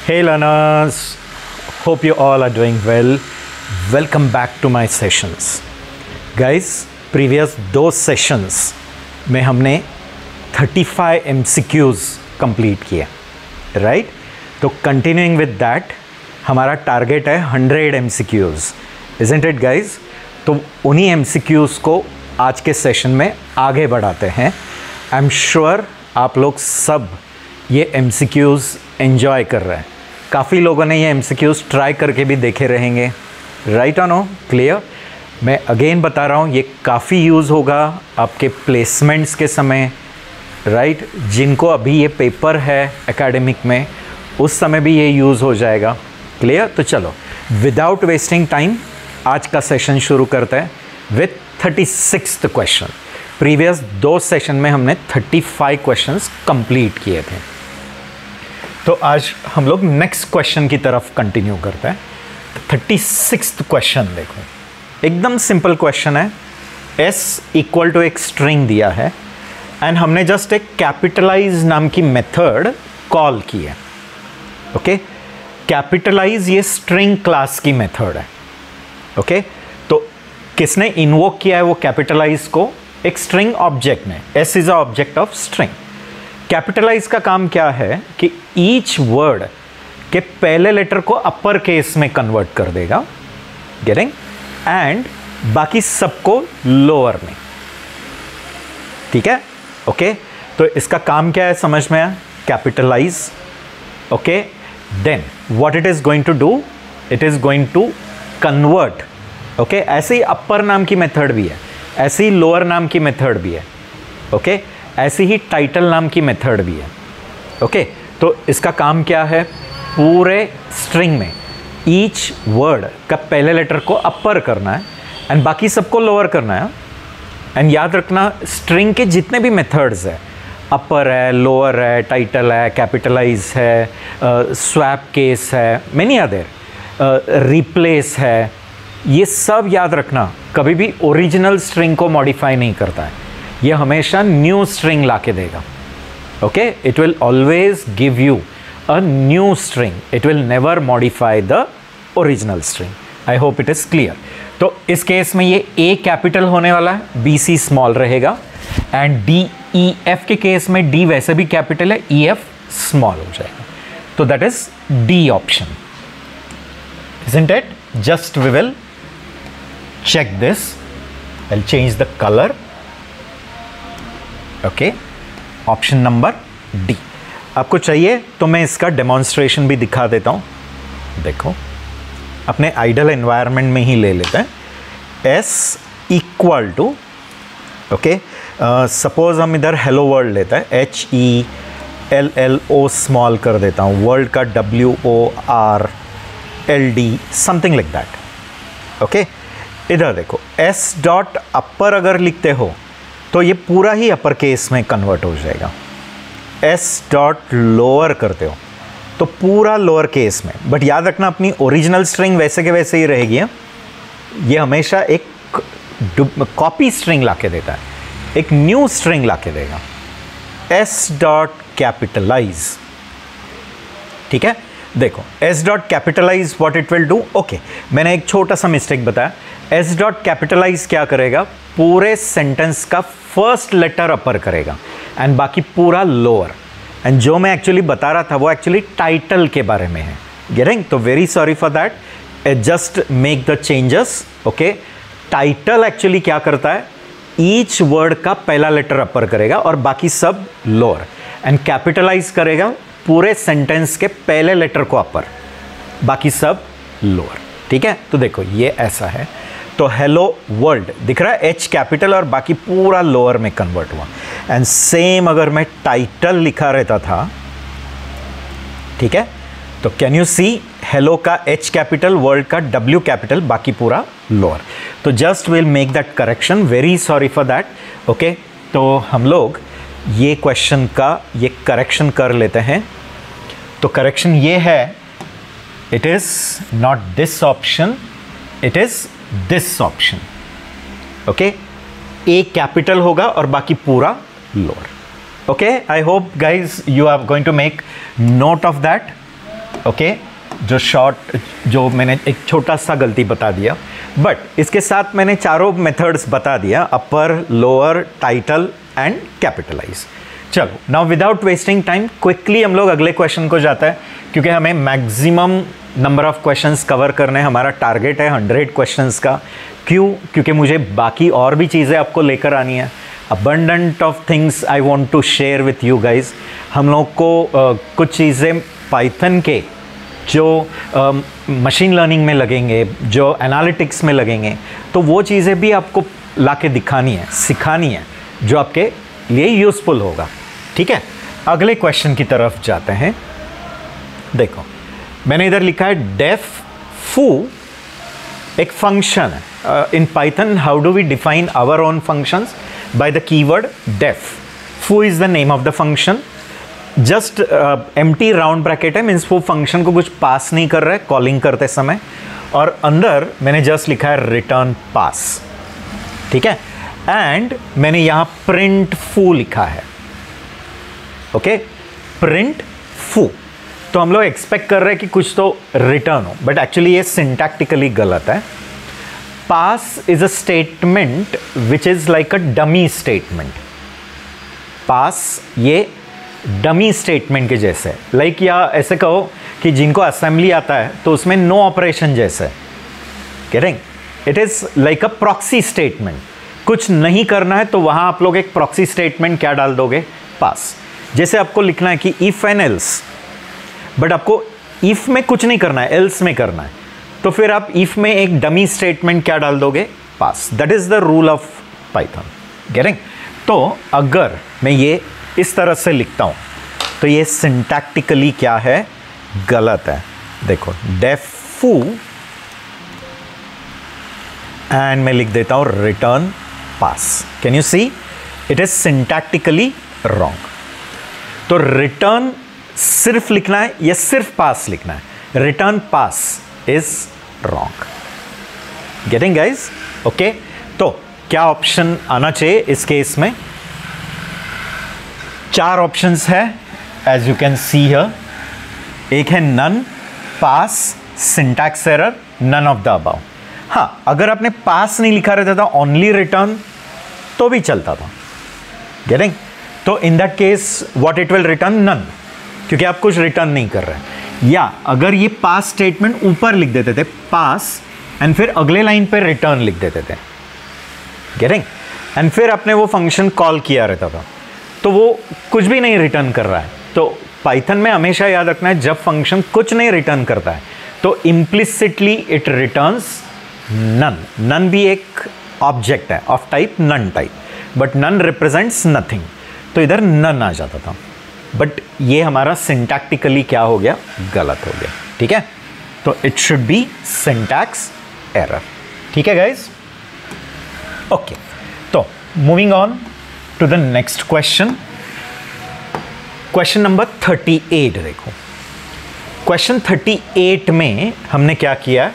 Hey learners, hope you all are doing well. Welcome back to my sessions. Guys, previous 2 sessions में हमने 35 MCQs complete किए, right? तो continuing with that, हमारा target है 100 MCQs, isn't it guys? तो उन्हीं MCQs को आज के सेशन में आगे बढ़ाते हैं. I'm sure आप लोग सब ये MCQs enjoy कर रहे हैं. काफ़ी लोगों ने ये MCQs ट्राई करके भी देखे रहेंगे, राइट और नो? क्लियर? मैं अगेन बता रहा हूँ, ये काफ़ी यूज़ होगा आपके प्लेसमेंट्स के समय, राइट? जिनको अभी ये पेपर है एकेडमिक में, उस समय भी ये यूज़ हो जाएगा. क्लियर? तो चलो विदाउट वेस्टिंग टाइम आज का सेशन शुरू करते हैं with 36th question. Previous 2 session में हमने 35 क्वेश्चंस कंप्लीट किए थे. तो आज हम लोग नेक्स्ट क्वेश्चन की तरफ कंटिन्यू करते हैं. 36th क्वेश्चन देखो, एकदम सिंपल क्वेश्चन है. s इक्वल टू एक स्ट्रिंग दिया है एंड हमने जस्ट एक कैपिटलाइज नाम की मेथड कॉल की है. ओके, कैपिटलाइज ये स्ट्रिंग क्लास की मेथड है. ओके, तो किसने इन्वोक किया है वो कैपिटलाइज को? एक स्ट्रिंग ऑब्जेक्ट ने. s is a object of string. Capitalize का काम क्या है कि ईच वर्ड के पहले लेटर को अपर केस में कन्वर्ट कर देगा, गेटिंग, एंड बाकी सबको लोअर में. ठीक है? ओके, तो इसका काम क्या है समझ में आया? Capitalize. Okay, then what it is going to do? It is going to convert. Okay, ऐसे ही अपर नाम की मेथड भी है, ऐसे ही लोअर नाम की मेथड भी है. ओके, ऐसी ही टाइटल नाम की मेथड भी है. ओके, तो इसका काम क्या है? पूरे स्ट्रिंग में ईच वर्ड का पहले लेटर को अपर करना है एंड बाकी सबको लोअर करना है. एंड याद रखना, स्ट्रिंग के जितने भी मेथड्स है, अपर है, लोअर है, टाइटल है, कैपिटलाइज है, स्वैप केस है, मेनी अदर, रिप्लेस है, ये सब याद रखना कभी भी ओरिजिनल स्ट्रिंग को मॉडिफाई नहीं करता है. ये हमेशा न्यू स्ट्रिंग ला के देगा. Okay, it will always give you a new string. It will never modify the original string. I hope it is clear. तो इस केस में ये ए कैपिटल होने वाला है, बी सी स्मॉल रहेगा, एंड डी ई एफ के केस में डी वैसे भी कैपिटल है, ई एफ स्मॉल हो जाएगा. तो that is D option. Isn't it? Just we will check this. I'll change the color. Okay, option number D आपको चाहिए तो मैं इसका डेमोन्स्ट्रेशन भी दिखा देता हूँ. देखो, अपने आइडल एनवायरनमेंट में ही ले लेते हैं. s equal to, okay, suppose हम इधर हेलो वर्ल्ड लेते हैं, HELLO स्मॉल कर देता हूँ, वर्ल्ड का WORLD something like that. Okay, इधर देखो, s डॉट अपर अगर लिखते हो तो ये पूरा ही अपर केस में कन्वर्ट हो जाएगा. s डॉट लोअर करते हो तो पूरा लोअर केस में. बट याद रखना, अपनी ओरिजिनल स्ट्रिंग वैसे के वैसे ही रहेगी. ये हमेशा एक कॉपी स्ट्रिंग लाके देता है, एक न्यू स्ट्रिंग लाके देगा. s dot capitalize. ठीक है, देखो, s dot capitalize what it will do. Okay, मैंने एक छोटा सा मिस्टेक बताया. s डॉट कैपिटलाइज क्या करेगा? पूरे सेंटेंस का फर्स्ट लेटर अपर करेगा एंड बाकी पूरा लोअर. एंड जो मैं एक्चुअली बता रहा था वो एक्चुअली टाइटल के बारे में है. गेटिंग? तो very sorry for that. Just make the changes. Okay, title actually क्या करता है? ईच वर्ड का पहला लेटर अपर करेगा और बाकी सब लोअर. एंड कैपिटलाइज करेगा पूरे सेंटेंस के पहले लेटर को अपर, बाकी सब लोअर. ठीक है, तो देखो ये ऐसा है. तो हेलो वर्ल्ड दिख रहा है, H कैपिटल और बाकी पूरा लोअर में कन्वर्ट हुआ. एंड सेम अगर मैं टाइटल लिखा रहता था, ठीक है, तो कैन यू सी, हेलो का H कैपिटल, वर्ल्ड का W कैपिटल, बाकी पूरा लोअर. तो just will make that correction. Very sorry for that. Okay, तो हम लोग ये क्वेश्चन का ये करेक्शन कर लेते हैं. तो करेक्शन ये है, it is not this option, it is this option. Okay, a capital होगा और बाकी पूरा lower. Okay, I hope guys you are going to make note of that. Okay जो मैंने एक छोटा सा गलती बता दिया, बट इसके साथ मैंने चारों मेथड्स बता दिया, अपर, लोअर, टाइटल एंड कैपिटलाइज। चलो now without wasting time quickly हम लोग अगले क्वेश्चन को जाता है, क्योंकि हमें maximum number of questions cover करने, हमारा टारगेट है 100 क्वेश्चंस का। क्यों? क्योंकि मुझे बाकी और भी चीज़ें आपको लेकर आनी है। abundant of things I want to share with you guys। हम लोग को कुछ चीज़ें पाइथन के जो मशीन लर्निंग में लगेंगे, जो एनालिटिक्स में लगेंगे, तो वो चीज़ें भी आपको लाके दिखानी है, सिखानी है, जो आपके लिए यूज़फुल होगा। ठीक है, अगले क्वेश्चन की तरफ जाते हैं। देखो मैंने इधर लिखा है डेफ फू एक फंक्शन है in Python. How do we define our own functions? by the keyword def। foo is the name of the function। just empty round bracket है, मीन्स वो फंक्शन को कुछ पास नहीं कर रहा है कॉलिंग करते समय, और अंदर मैंने जस्ट लिखा है रिटर्न पास। ठीक है, एंड मैंने यहाँ प्रिंट फू लिखा है। ओके, प्रिंट फू। तो हम लोग एक्सपेक्ट कर रहे हैं कि कुछ तो रिटर्न हो, बट एक्चुअली ये सिंटैक्टिकली गलत है। पास is a statement which is like a dummy statement। पास ये डमी स्टेटमेंट के जैसे, लाइक या ऐसे कहो कि जिनको असेंबली आता है तो उसमें नो ऑपरेशन जैसे, getting? It is like a proxy statement. कुछ नहीं करना है तो वहां आप लोग एक प्रॉक्सी स्टेटमेंट क्या डाल दोगे? पास। जैसे आपको लिखना है कि इफ एंड एल्स, बट आपको इफ में कुछ नहीं करना है, एल्स में करना है, तो फिर आप इफ में एक डमी स्टेटमेंट क्या डाल दोगे? Pass. That is the rule of python, getting? तो अगर मैं ये इस तरह से लिखता हूं तो ये सिंटैक्टिकली क्या है? गलत है। देखो डेफ फू एंड मैं लिख देता हूं return pass. Can you see? It is syntactically wrong. तो रिटर्न सिर्फ लिखना है या सिर्फ पास लिखना है? Return pass is wrong. Getting guys? Okay, तो क्या ऑप्शन आना चाहिए इस केस में? 4 ऑप्शंस है as you can see here. एक है none, pass, syntax error, none of the above. हाँ, अगर आपने पास नहीं लिखा रहता था, ओनली रिटर्न, तो भी चलता था। गेटिंग? तो in that case what it will return? None, क्योंकि आप कुछ रिटर्न नहीं कर रहे हैं। या अगर ये पास स्टेटमेंट ऊपर लिख देते थे पास, एंड फिर अगले लाइन पे रिटर्न लिख देते थे, गेटिंग? एंड फिर आपने वो फंक्शन कॉल किया रहता था, तो वो कुछ भी नहीं रिटर्न कर रहा है। तो पाइथन में हमेशा याद रखना है, जब फंक्शन कुछ नहीं रिटर्न करता है तो implicitly it returns none. None भी एक ऑब्जेक्ट है of type none type, but none represents nothing, तो इधर नन आ जाता था। बट ये हमारा सिंटैक्टिकली क्या हो गया? गलत हो गया। ठीक है, तो it should be syntax error. ठीक है गाइज? ओके, तो moving on to the next question. Question number 38 देखो। क्वेश्चन 38 में हमने क्या किया?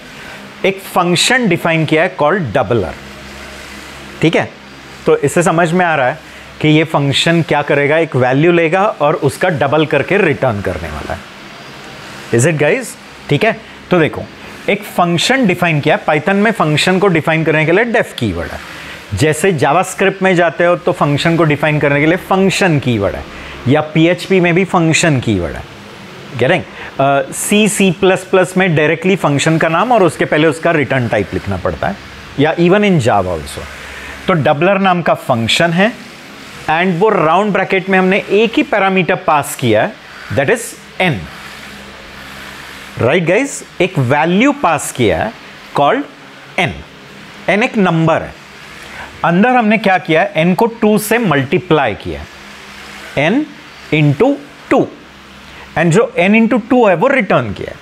एक फंक्शन डिफाइन किया है कॉल्ड डबलर। ठीक है, तो इससे समझ में आ रहा है कि ये फंक्शन क्या करेगा? एक वैल्यू लेगा और उसका डबल करके रिटर्न करने वाला है। Is it guys? ठीक है, तो देखो एक फंक्शन डिफाइन किया। पाइथन में फंक्शन को डिफाइन करने के लिए डेफ कीवर्ड है। जैसे जावास्क्रिप्ट में जाते हो तो फंक्शन को डिफाइन करने के लिए फंक्शन कीवर्ड है, या PHP में भी फंक्शन कीवर्ड है। गेटिंग? C++ में डायरेक्टली फंक्शन का नाम और उसके पहले उसका रिटर्न टाइप लिखना पड़ता है, या इवन इन जावा ऑल्सो। तो डबलर नाम का फंक्शन है, एंड वो राउंड ब्रैकेट में हमने एक ही पैरामीटर पास किया है, that is n। Right guys? एक वैल्यू पास किया है कॉल्ड n। n एक नंबर है। अंदर हमने क्या किया है? n को 2 से मल्टीप्लाई किया, n इंटू 2, एंड जो n इंटू 2 है वो रिटर्न किया।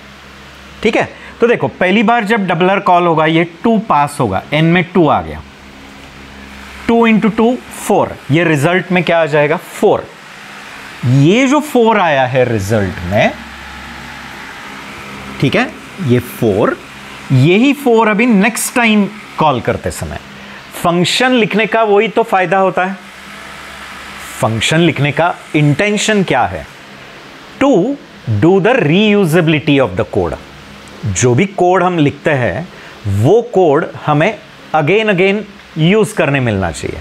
ठीक है, तो देखो पहली बार जब डबलर कॉल होगा ये 2 पास होगा, n में 2 आ गया, 2 इंटू 2 4, ये रिजल्ट में क्या आ जाएगा? 4। ये जो 4 आया है रिजल्ट में, ठीक है, ये 4, यही 4 अभी नेक्स्ट टाइम कॉल करते समय फंक्शन लिखने का वही तो फायदा होता है। फंक्शन लिखने का इंटेंशन क्या है? To do the reusability of the code. जो भी कोड हम लिखते हैं वो कोड हमें अगेन अगेन यूज करने मिलना चाहिए।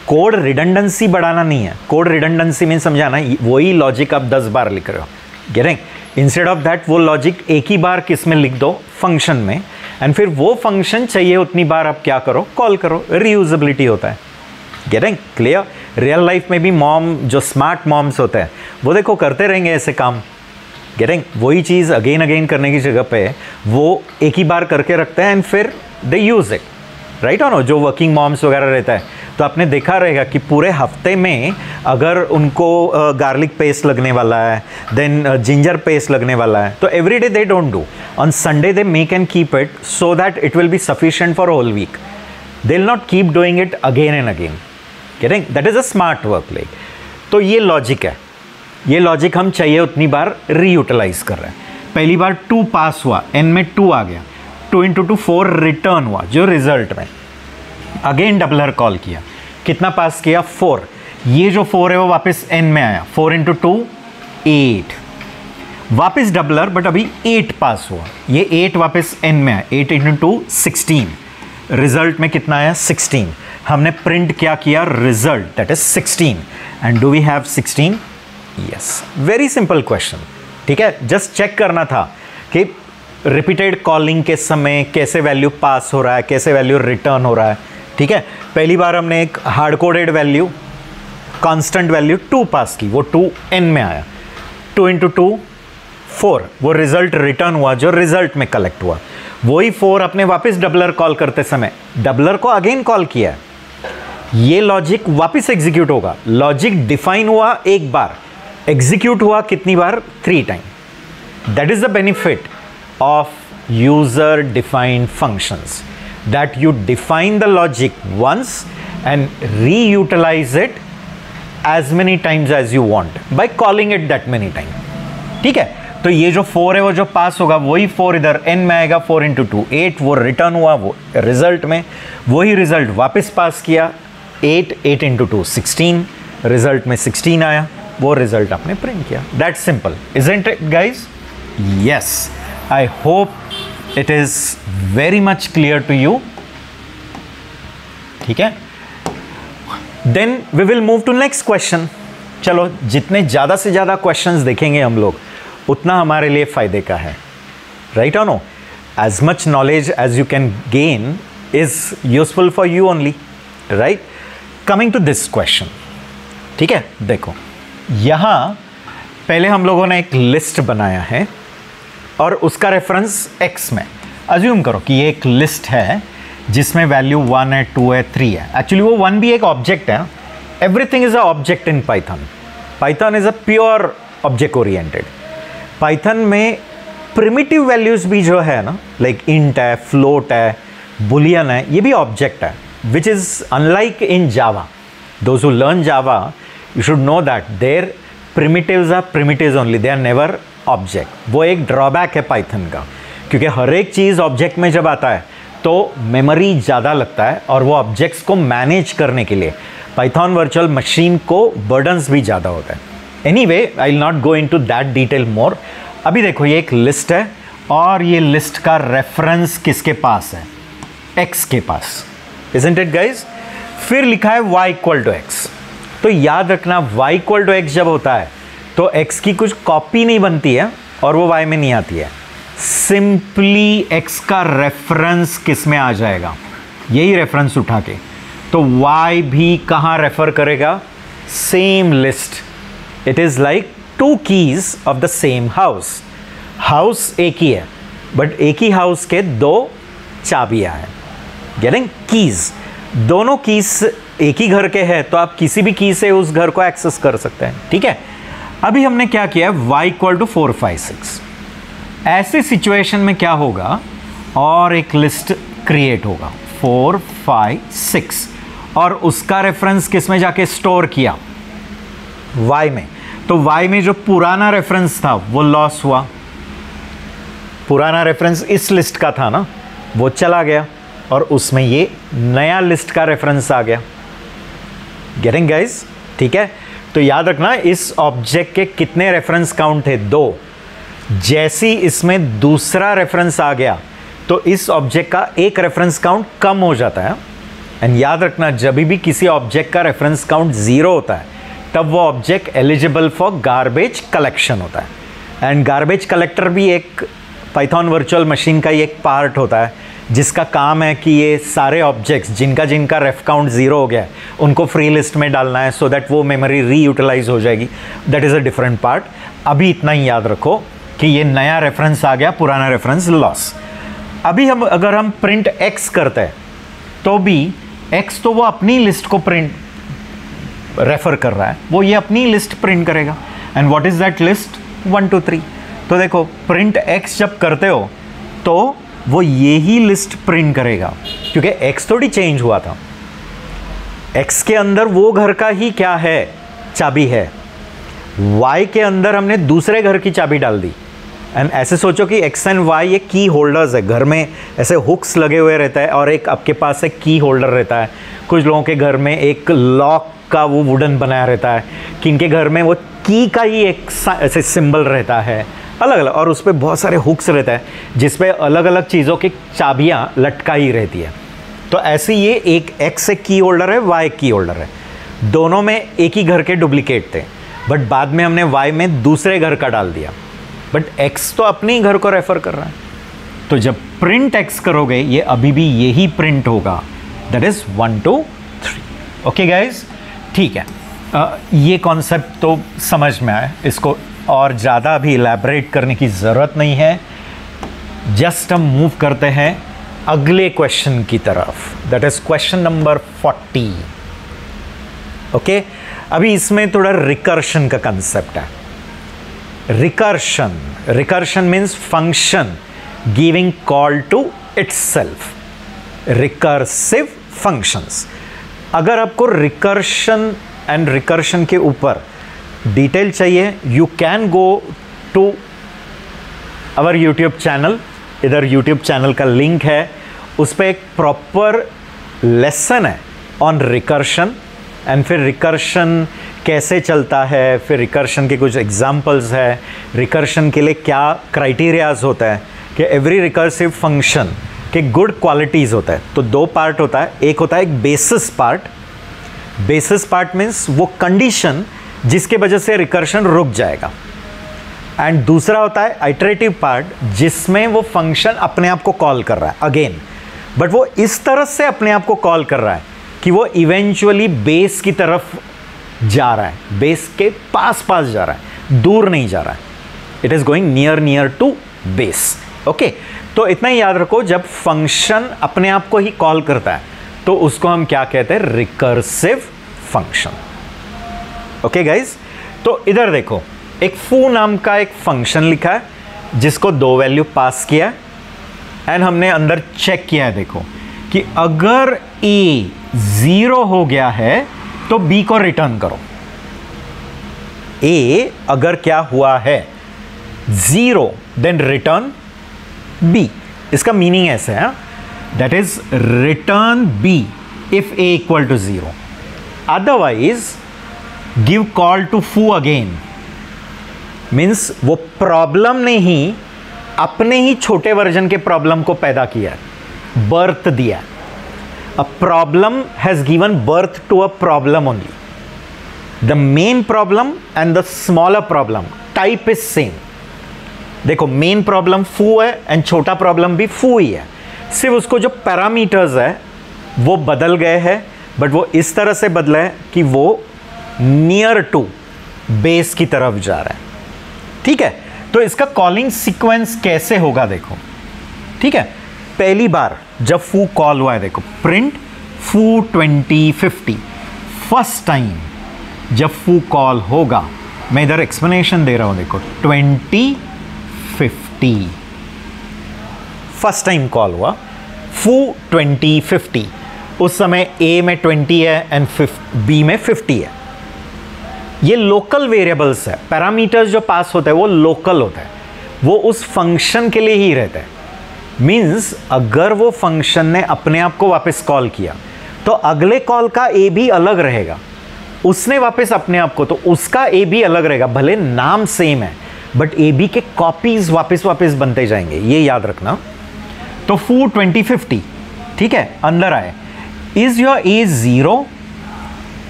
कोड रिडंडेंसी बढ़ाना नहीं है। कोड रिडंडेंसी में समझाना, वही लॉजिक आप 10 बार लिख रहे हो, गेटिंग? इंस्टेड ऑफ दैट वो लॉजिक एक ही बार किस में लिख दो, फंक्शन में, एंड फिर वो फंक्शन चाहिए उतनी बार आप क्या करो, कॉल करो। रीयूजेबिलिटी होता है, गेटिंग क्लियर? रियल लाइफ में भी मॉम, जो स्मार्ट मॉम्स होते हैं वो देखो करते रहेंगे ऐसे काम, गेटिंग? वही चीज़ अगेन अगेन करने की जगह पे वो एक ही बार करके रखते हैं एंड फिर दे यूज इट, राइट और नो? जो वर्किंग मॉम्स वगैरह रहता है तो आपने देखा रहेगा कि पूरे हफ्ते में अगर उनको गार्लिक पेस्ट लगने वाला है, देन जिंजर पेस्ट लगने वाला है, तो every day they don't do, on Sunday they make and keep it so that it will be sufficient for whole week. They will not keep doing it again and again, getting? That is a smart work like. तो ये logic है, ये logic हम चाहिए उतनी बार रीयूटिलाइज कर रहे हैं। पहली बार 2 पास हुआ, n में 2 आ गया, 2 × 2 4 रिटर्न हुआ जो रिजल्ट में, अगेन डबलर कॉल किया, कितना पास किया, 4। ये जो 4 है वो वापस n में आया, 4 × 2 8, वापस डबलर, बट अभी 8 पास हुआ, ये 8 वापस n में आया, 8 × 2 16, रिजल्ट में कितना आया, 16। हमने प्रिंट क्या किया, result, that is 16, and do we have 16? Yes. Very simple question, ठीक है? जस्ट चेक करना था कि रिपीटेड कॉलिंग के समय कैसे वैल्यू पास हो रहा है, कैसे वैल्यू रिटर्न हो रहा है, ठीक है? पहली बार हमने एक hard coded value, constant value 2 पास की, वो 2 n में आया, 2 × 2 4, वो रिजल्ट रिटर्न हुआ जो रिजल्ट में कलेक्ट हुआ। वही 4 अपने वापस डबलर कॉल करते समय डबलर को अगेन कॉल किया है, ये लॉजिक वापस एग्जीक्यूट होगा। लॉजिक डिफाइन हुआ एक बार, एग्जीक्यूट हुआ कितनी बार, 3 time. That is the benefit of user defined functions, that you define the logic once and reutilize it as many times as you want by calling it that many times, ठीक है? तो ये जो 4 है वो जो पास होगा, वही 4 इधर n में आएगा, 4 × 2 8, वो रिटर्न हुआ, वो रिजल्ट में, वही रिजल्ट वापस पास किया, 8 × 2 16, रिजल्ट में 16 आया, वो रिजल्ट आपने प्रिंट किया। That simple, isn't it guys? Yes, I hope it is very much clear to you, ठीक है? Then we will move to next question। चलो, जितने ज़्यादा से ज़्यादा questions देखेंगे हम लोग उतना हमारे लिए फ़ायदे का है, right or no? As much knowledge as you can gain is useful for you only, right? Coming to this question, ठीक है? देखो, यहाँ पहले हम लोगों ने एक लिस्ट बनाया है और उसका रेफरेंस x में। अज्यूम करो कि ये एक लिस्ट है जिसमें वैल्यू 1 है, 2 है, 3 है। एक्चुअली वो 1 भी एक ऑब्जेक्ट है। Everything is a object in Python. Python is a pure object oriented. Python में प्रिमिटिव वैल्यूज भी जो है ना, लाइक इंट है, फ्लोट है, बुलियन है, ये भी ऑब्जेक्ट है, which is unlike in Java. Those who learn Java, you should know that there primitives are primitives only, they are never object। वो एक ड्रॉबैक है पाइथन का, क्योंकि हर एक चीज़ ऑब्जेक्ट में जब आता है तो मेमोरी ज़्यादा लगता है और वो ऑब्जेक्ट्स को मैनेज करने के लिए पाइथन वर्चुअल मशीन को बर्डन्स भी ज़्यादा होता है। Anyway, I will not go into that detail more. अभी देखो, ये एक लिस्ट है और ये लिस्ट का रेफरेंस किसके पास है, x के पास, isn't it guys? फिर लिखा है y = x। तो याद रखना, y = x जब होता है तो x की कुछ कॉपी नहीं बनती है और वो y में नहीं आती है। सिंपली x का रेफरेंस किस में आ जाएगा, यही रेफरेंस उठा के, तो y भी कहाँ रेफर करेगा, same list. It is like 2 keys of the same house. House एक ही है बट एक ही हाउस के 2 चाबियाँ हैं। गेटिंग? कीज, दोनों कीज एक ही घर के हैं तो आप किसी भी की से उस घर को एक्सेस कर सकते हैं, ठीक है? अभी हमने क्या किया है, y = 4 5 6। ऐसे सिचुएशन में क्या होगा, और एक लिस्ट क्रिएट होगा 4 5 6 और उसका रेफरेंस किस में जाके स्टोर किया, y में। तो y में जो पुराना रेफरेंस था वो लॉस हुआ, पुराना रेफरेंस इस लिस्ट का था ना, वो चला गया और उसमें ये नया लिस्ट का रेफरेंस आ गया। Getting guys? ठीक है? तो याद रखना इस ऑब्जेक्ट के कितने रेफरेंस काउंट थे, 2। जैसी इसमें दूसरा रेफरेंस आ गया तो इस ऑब्जेक्ट का एक रेफरेंस काउंट कम हो जाता है। एंड याद रखना जब भी किसी ऑब्जेक्ट का रेफरेंस काउंट 0 होता है तब वो object eligible for garbage collection होता है। एंड गार्बेज कलेक्टर भी एक पाइथन वर्चुअल मशीन का ही एक पार्ट होता है जिसका काम है कि ये सारे ऑब्जेक्ट्स जिनका रेफ काउंट 0 हो गया है उनको फ्री लिस्ट में डालना है सो दैट वो मेमोरी रीयूटिलाइज हो जाएगी। That is a different part. अभी इतना ही याद रखो कि ये नया रेफरेंस आ गया, पुराना रेफरेंस लॉस। अभी अगर हम प्रिंट x करते हैं तो भी x तो वो अपनी लिस्ट को प्रिंट रेफर कर रहा है, वो ये अपनी लिस्ट प्रिंट करेगा। And what is that list? 1 2 3। तो देखो प्रिंट x जब करते हो तो वो यही लिस्ट प्रिंट करेगा क्योंकि x थोड़ी चेंज हुआ था। x के अंदर वो घर का ही क्या है, चाबी है। y के अंदर हमने दूसरे घर की चाबी डाल दी। एंड ऐसे सोचो कि x एंड y ये की होल्डर्स है, घर में ऐसे हुक्स लगे हुए रहता है और एक आपके पास एक की होल्डर रहता है। कुछ लोगों के घर में एक लॉक का वो वुडन बनाया रहता है, किनके घर में वो की का ही एक ऐसे सिंबल रहता है अलग अलग, और उस पर बहुत सारे हुक्स रहता है जिस पे अलग अलग चीज़ों की चाबियाँ लटकाई रहती है। तो ऐसे ये एक x एक की होल्डर है, y एक की होल्डर है, दोनों में एक ही घर के डुप्लीकेट थे, बट बाद में हमने y में दूसरे घर का डाल दिया। बट x तो अपने ही घर को रेफर कर रहा है। तो जब प्रिंट x करोगे ये अभी भी यही प्रिंट होगा, दैट इज 1 2 3। ओके गाइज, ठीक है। ये कॉन्सेप्ट तो समझ में आया, इसको और ज़्यादा अभी इलैबोरेट करने की ज़रूरत नहीं है। जस्ट हम मूव करते हैं अगले क्वेश्चन की तरफ, that is question number 40। Okay, अभी इसमें थोड़ा रिकर्शन का कंसेप्ट है। Recursion means function giving call to itself, recursive functions. अगर आपको रिकर्शन एंड रिकर्शन के ऊपर डिटेल चाहिए, you can go to our YouTube channel. इधर यूट्यूब चैनल का लिंक है, उस पर एक प्रॉपर लेसन है ऑन रिकर्शन। एंड फिर रिकर्शन कैसे चलता है, फिर रिकर्शन के कुछ एग्जाम्पल्स है, रिकर्शन के लिए क्या क्राइटेरियाज होता है कि एवरी रिकर्सिव फंक्शन के गुड क्वालिटीज़ होता है। तो 2 पार्ट होता है, एक होता है एक basis part. Basis part means वो कंडीशन जिसके वजह से रिकर्शन रुक जाएगा, एंड दूसरा होता है आइटरेटिव पार्ट जिसमें वो फंक्शन अपने आप को कॉल कर रहा है अगेन, बट वो इस तरह से अपने आप को कॉल कर रहा है कि वो इवेंचुअली बेस की तरफ जा रहा है, बेस के पास जा रहा है, दूर नहीं जा रहा है। It is going near to base. Okay, तो इतना ही याद रखो, जब फंक्शन अपने आप को ही कॉल करता है तो उसको हम क्या कहते हैं, रिकर्सिव फंक्शन। ओके गाइज, तो इधर देखो एक फू नाम का एक फंक्शन लिखा है जिसको 2 वैल्यू पास किया है, एंड हमने अंदर चेक किया है। देखो कि अगर a 0 हो गया है तो b को रिटर्न करो। a अगर क्या हुआ है 0 देन रिटर्न b। इसका मीनिंग ऐसे है, that is return b if a equal to 0, otherwise give call to foo again. Means वो प्रॉब्लम ने ही अपने ही छोटे वर्जन के प्रॉब्लम को पैदा किया है, बर्थ दिया। A problem has given birth to a problem only. The main problem and the smaller problem type is same. देखो मेन प्रॉब्लम फू है एंड छोटा प्रॉब्लम भी फू ही है, सिर्फ उसको जो पैरामीटर्स है वो बदल गए हैं, बट वो इस तरह से बदला है कि वो नियर टू बेस की तरफ जा रहा है। ठीक है, तो इसका कॉलिंग सीक्वेंस कैसे होगा देखो। ठीक है, पहली बार जब फू कॉल हुआ है, देखो प्रिंट फू 2050। फर्स्ट टाइम जब फू कॉल होगा, मैं इधर एक्सप्लेनेशन दे रहा हूं, देखो 2050 फर्स्ट टाइम कॉल हुआ, फू 2050। उस समय a में 20 है एंड b में 50 है। ये लोकल वेरिएबल्स है, पैरामीटर्स जो पास होता है वो लोकल होता है, वो उस फंक्शन के लिए ही रहता है। मीन्स अगर वो फंक्शन ने अपने आप को वापस कॉल किया तो अगले कॉल का a भी अलग रहेगा। उसने वापस अपने आप को, तो उसका ए बी अलग रहेगा, भले नाम सेम है बट ए बी के कॉपीज वापस बनते जाएंगे, ये याद रखना। तो फू 2050, ठीक है, अंदर आए। Is your A 0?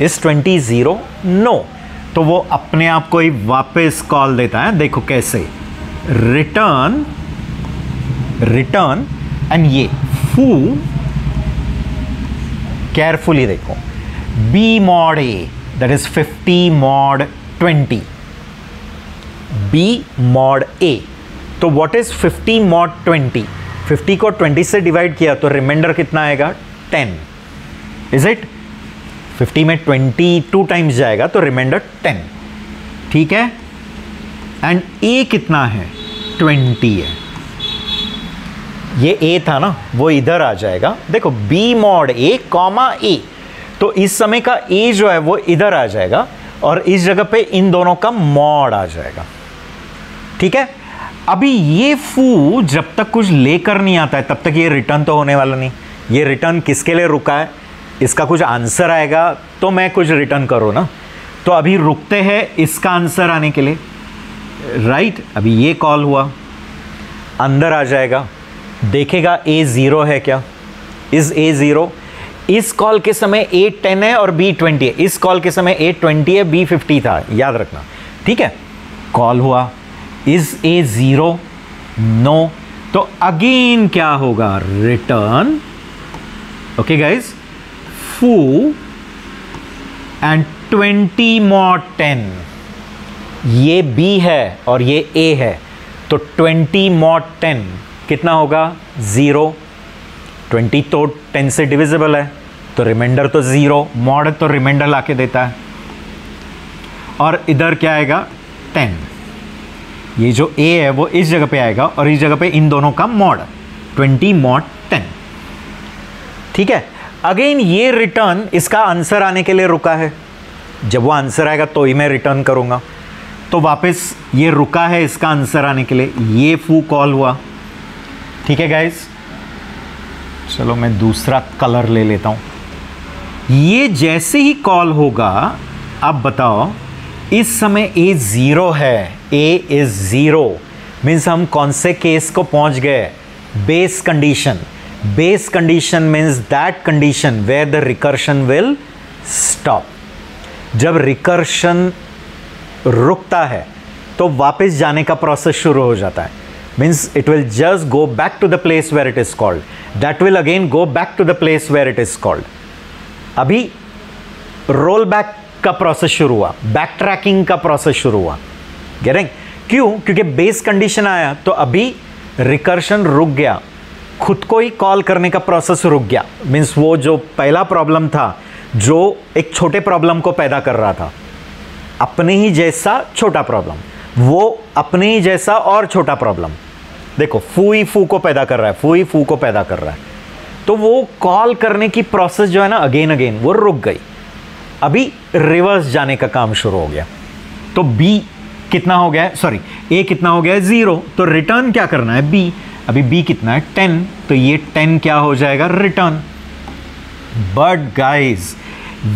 Is 20 0? No. तो वो अपने आप को ही वापस कॉल देता है। देखो कैसे, रिटर्न एंड ये फू, केयरफुली देखो, B mod A that is 50 mod 20, B mod A. तो व्हाट इज 50 मॉड 20? 50 को 20 से डिवाइड किया तो रिमाइंडर कितना आएगा? 10। Is it? 50 में 22 टाइम्स जाएगा तो रिमाइंडर 10, ठीक है। एंड ए कितना है? 20 है। ये ए था ना, वो इधर आ जाएगा। देखो बी मॉड ए कॉमा ए, तो इस समय का ए जो है वो इधर आ जाएगा और इस जगह पे इन दोनों का मॉड आ जाएगा, ठीक है। अभी ये फू जब तक कुछ लेकर नहीं आता है तब तक ये रिटर्न तो होने वाला नहीं। ये रिटर्न किसके लिए रुका है? इसका कुछ आंसर आएगा तो मैं कुछ रिटर्न करूँ ना। तो अभी रुकते हैं इसका आंसर आने के लिए, राइट। अभी ये कॉल हुआ, अंदर आ जाएगा, देखेगा ए 0 है क्या? Is a 0? इस कॉल के समय ए 10 है और बी 20 है। इस कॉल के समय ए 20 है, बी 50 था, याद रखना, ठीक है। कॉल हुआ, इज ए 0? नो। तो अगेन क्या होगा? रिटर्न, ओके गाइज, फू एंड 20 मॉड 10। ये बी है और ये ए है, तो 20 मॉड 10 कितना होगा? 0। 20 तो 10 से डिविजिबल है, तो रिमाइंडर तो 0, मॉड तो रिमाइंडर लाके देता है। और इधर क्या आएगा? 10। ये जो ए है वो इस जगह पे आएगा और इस जगह पे इन दोनों का मॉड, 20 मॉड 10, ठीक है। अगेन ये रिटर्न इसका आंसर आने के लिए रुका है। जब वो आंसर आएगा तो ही मैं रिटर्न करूंगा। तो वापस ये रुका है इसका आंसर आने के लिए। ये फू कॉल हुआ, ठीक है गाइस। चलो मैं दूसरा कलर ले लेता हूं। ये जैसे ही कॉल होगा, अब बताओ, इस समय ए 0 है, ए इज 0 मीन्स हम कौन से केस को पहुंच गए? Base condition. Base condition means that condition where the recursion will stop. जब रिकर्शन रुकता है तो वापस जाने का प्रोसेस शुरू हो जाता है। means it will just go back to the place where it is called, that will again go back to the place where it is called। अभी रोल बैक का प्रोसेस शुरू हुआ, बैक ट्रैकिंग का process शुरू हुआ। Getting? क्यों? क्योंकि base condition आया तो अभी रिकर्शन रुक गया, खुद को ही कॉल करने का प्रोसेस रुक गया। मीन्स वो जो पहला प्रॉब्लम था जो एक छोटे प्रॉब्लम को पैदा कर रहा था, अपने ही जैसा छोटा प्रॉब्लम, वो अपने ही जैसा और छोटा प्रॉब्लम, देखो फू ही फू को पैदा कर रहा है, फू ही फू को पैदा कर रहा है। तो वो कॉल करने की प्रोसेस जो है ना, अगेन वो रुक गई। अभी रिवर्स जाने का काम शुरू हो गया। तो बी कितना हो गया? सॉरी, ए कितना हो गया? 0। तो रिटर्न क्या करना है? बी। अभी बी कितना है? 10। तो ये 10 क्या हो जाएगा? Return. But guys,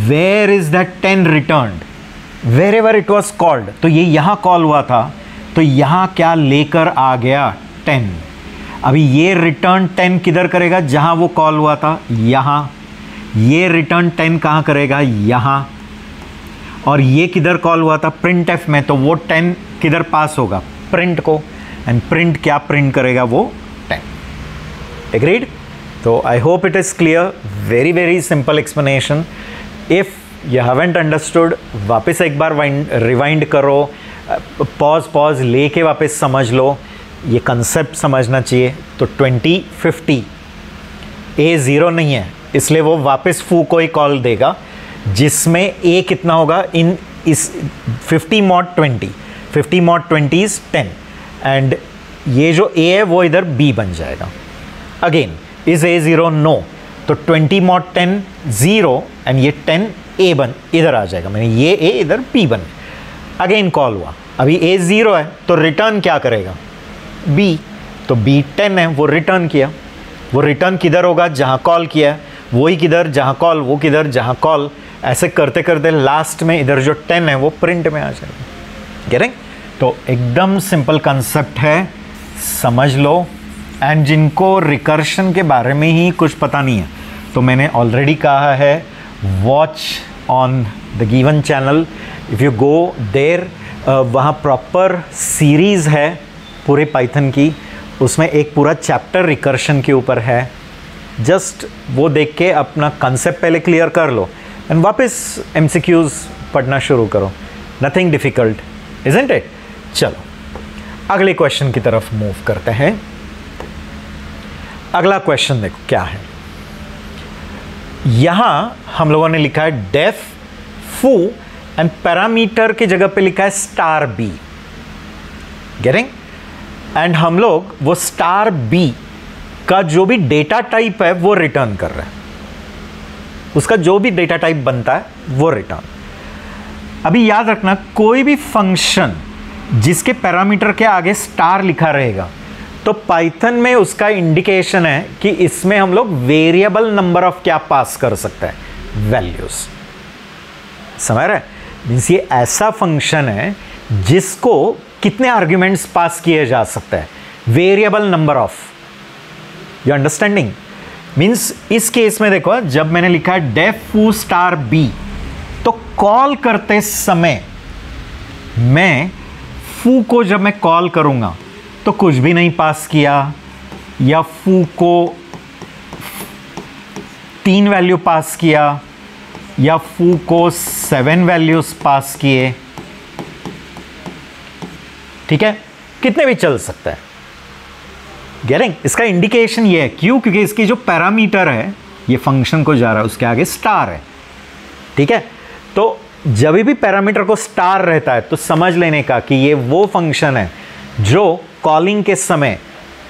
where is that 10 returned? Wherever it was called. तो ये यहां कॉल हुआ था, तो यहां क्या लेकर आ गया? 10। अभी ये रिटर्न 10 किधर करेगा? जहां वो कॉल हुआ था, यहां। ये रिटर्न 10 कहां करेगा? यहां। और ये किधर कॉल हुआ था? प्रिंट एफ में, तो वो 10 किधर पास होगा? प्रिंट को। एंड प्रिंट क्या प्रिंट करेगा? वो 10। एग्रीड? तो I hope it is clear. Very very simple explanation. If you haven't understood, वापस एक बार रिवाइंड करो, पॉज लेके वापस समझ लो, ये कंसेप्ट समझना चाहिए। तो 2050 ए 0 नहीं है, इसलिए वो वापस फू को ही कॉल देगा, जिसमें ए कितना होगा? इन इस 50 मॉड 20, 50 मॉड 20 इज 10 एंड ये जो ए है वो इधर बी बन जाएगा। Again is a 0? नो। तो 20 मॉड 10 0 एंड ये 10 ए बन इधर आ जाएगा, मैंने ये ए इधर बी बन। अगेन कॉल हुआ, अभी ए 0 है तो रिटर्न क्या करेगा? बी। तो बी 10 है, वो रिटर्न किया। वो रिटर्न किधर होगा? जहाँ कॉल किया है, वही किधर जहाँ कॉल, वो किधर जहाँ कॉल। ऐसे करते करते लास्ट में इधर जो 10 है वो प्रिंट में आ जाएगा। गेटिंग? तो एकदम सिंपल कंसेप्ट है, समझ लो। एंड जिनको रिकर्शन के बारे में ही कुछ पता नहीं है, तो मैंने ऑलरेडी कहा है, watch on the given channel, if you go there, वहाँ प्रॉपर सीरीज़ है पूरे पाइथन की, उसमें एक पूरा चैप्टर रिकर्शन के ऊपर है। जस्ट वो देख के अपना कंसेप्ट पहले क्लियर कर लो एंड वापस MCQs पढ़ना शुरू करो। Nothing difficult, isn't it? चलो अगले क्वेश्चन की तरफ मूव करते हैं। अगला क्वेश्चन देखो क्या है। यहां हम लोगों ने लिखा है डेफ फू एंड पैरामीटर की जगह पे लिखा है स्टार बी। गेटिंग? एंड हम लोग वो स्टार बी का जो भी डेटा टाइप है वो रिटर्न कर रहे हैं, उसका जो भी डेटा टाइप बनता है वो रिटर्न। अभी याद रखना, कोई भी फंक्शन जिसके पैरामीटर के आगे स्टार लिखा रहेगा तो पाइथन में उसका इंडिकेशन है कि इसमें हम लोग वेरिएबल नंबर ऑफ क्या पास कर सकते हैं, वैल्यूज। समझ रहे? मीन्स ये ऐसा फंक्शन है जिसको कितने आर्ग्यूमेंट्स पास किए जा सकते हैं, variable number of. You understanding? Means इस केस में देखो, जब मैंने लिखा है डेफ फू स्टार बी, तो कॉल करते समय मैं फू को जब मैं कॉल करूंगा तो कुछ भी नहीं पास किया, या फू को 3 वैल्यू पास किया, या फू को 7 वैल्यूज पास किए। ठीक है, कितने भी चल सकता है। गेटिंग? इसका इंडिकेशन ये है, क्यों? क्योंकि इसकी जो पैरामीटर है ये फंक्शन को जा रहा है, उसके आगे स्टार है। ठीक है, तो जब भी पैरामीटर को स्टार रहता है तो समझ लेने का कि ये वो फंक्शन है जो कॉलिंग के समय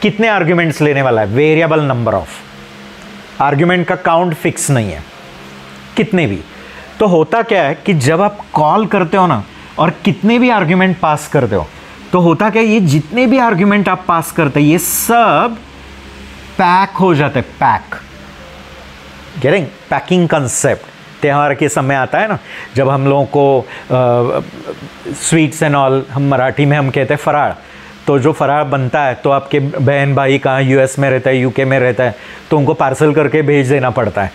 कितने आर्ग्यूमेंट्स लेने वाला है, वेरिएबल नंबर ऑफ। आर्ग्यूमेंट का काउंट फिक्स नहीं है, कितने भी। तो होता क्या है कि जब आप कॉल करते हो ना और कितने भी आर्ग्यूमेंट पास करते हो, तो होता क्या है, ये जितने भी आर्ग्यूमेंट आप पास करते हैं ये सब पैक हो जाते हैं, पैक। गेटिंग? पैकिंग कंसेप्ट त्यौहार के समय आता है ना, जब हम लोगों को स्वीट्स एंड ऑल, हम मराठी में हम कहते हैं फराळ, तो जो फराळ बनता है तो आपके बहन भाई कहाँ US में रहता है, UK में रहता है, तो उनको पार्सल करके भेज देना पड़ता है।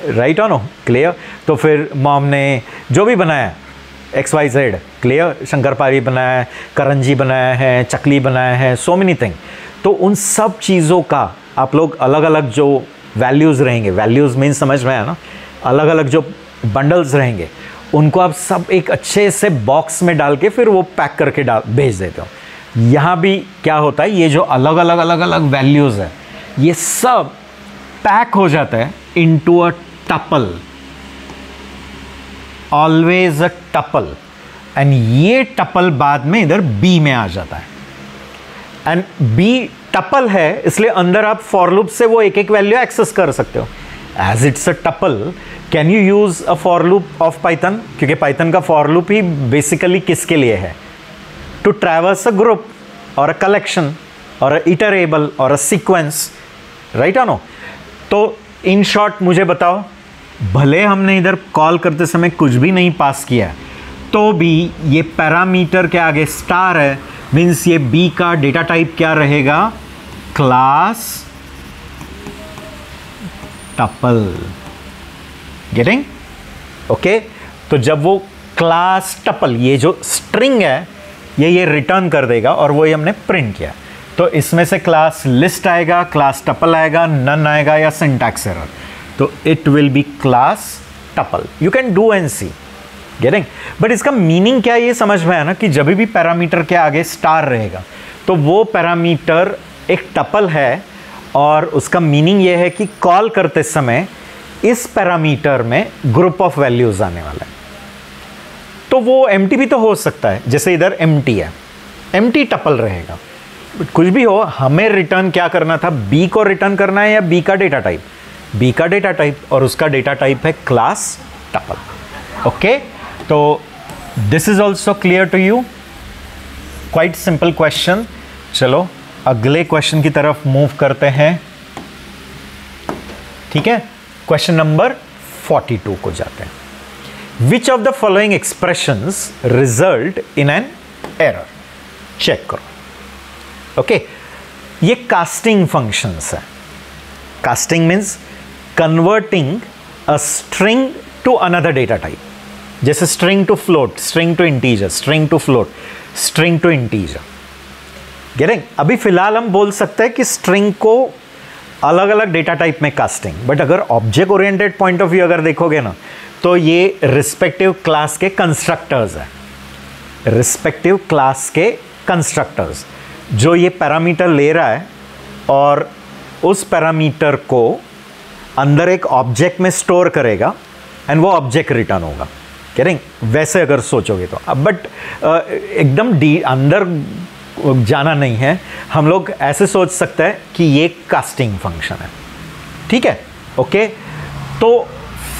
राइट और नो? क्लियर? तो फिर मॉम ने जो भी बनाया XYZ, क्लियर, शंकरपारी बनाया है, करंजी बनाया है, चकली बनाया है, सो मेनी थिंग। तो उन सब चीज़ों का आप लोग अलग अलग जो वैल्यूज़ रहेंगे, वैल्यूज़ मीन समझ में आया ना, अलग अलग जो बंडल्स रहेंगे उनको आप सब एक अच्छे से बॉक्स में डाल के फिर वो पैक करके भेज देते हो। यहाँ भी क्या होता है, ये जो अलग अलग वैल्यूज़ है ये सब पैक हो जाता है into a tuple, always a tuple, and ये टपल बाद में इधर बी में आ जाता है। एंड बी टपल है इसलिए अंदर आप फॉर लूप से वो एक एक वैल्यू एक्सेस कर सकते हो। As it's a tuple, can you use a for loop of Python? क्योंकि पाइथन का फॉर लूप ही बेसिकली किसके लिए है? टू ट्रैवर्स अ ग्रुप और अ कलेक्शन और अ इटरेबल और अ सीक्वेंस। राइट और नो? तो इन शॉर्ट मुझे बताओ, भले हमने इधर कॉल करते समय कुछ भी नहीं पास किया तो भी ये पैरामीटर के आगे स्टार है, मीन्स ये बी का डेटा टाइप क्या रहेगा? Class tuple. गेटिंग? ओके, तो जब वो क्लास टपल, ये जो स्ट्रिंग है ये रिटर्न कर देगा, और वो ये हमने प्रिंट किया, तो इसमें से क्लास लिस्ट आएगा, क्लास टपल आएगा, नन आएगा, या सिंटैक्स एरर। तो it will be class tuple. You can do and see. Getting? But इसका मीनिंग क्या है ये समझ में आया ना, कि जब भी पैरामीटर के आगे स्टार रहेगा तो वो पैरामीटर एक टपल है, और उसका मीनिंग ये है कि कॉल करते समय इस पैरामीटर में ग्रुप ऑफ वैल्यूज आने वाला है। तो वो एम्प्टी भी तो हो सकता है, जैसे इधर एम्प्टी है, एम्प्टी टपल रहेगा। कुछ भी हो, हमें रिटर्न क्या करना था? बी को रिटर्न करना है, या बी का डेटा टाइप? बी का डेटा टाइप, और उसका डेटा टाइप है क्लास टपल। ओके, तो this is also clear to you? Quite simple question. चलो अगले क्वेश्चन की तरफ मूव करते हैं। ठीक है, क्वेश्चन नंबर 42 को जाते हैं। Which of the following expressions result in an error, check करो। ओके, ये कास्टिंग फंक्शंस है। Casting means converting a string to another data type, जैसे string to float, string to integer, string to float, string to integer. Getting? अभी फिलहाल हम बोल सकते हैं कि स्ट्रिंग को अलग अलग डेटा टाइप में कास्टिंग, बट अगर object oriented point of view अगर देखोगे ना, तो ये रिस्पेक्टिव क्लास के कंस्ट्रक्टर्स है। रिस्पेक्टिव क्लास के कंस्ट्रक्टर्स जो ये पैरामीटर ले रहा है और उस पैरामीटर को अंदर एक ऑब्जेक्ट में स्टोर करेगा एंड वो ऑब्जेक्ट रिटर्न होगा। गेटिंग? वैसे अगर सोचोगे तो अब बट एकदम अंदर जाना नहीं है, हम लोग ऐसे सोच सकते हैं कि ये कास्टिंग फंक्शन है। ठीक है? ओके, तो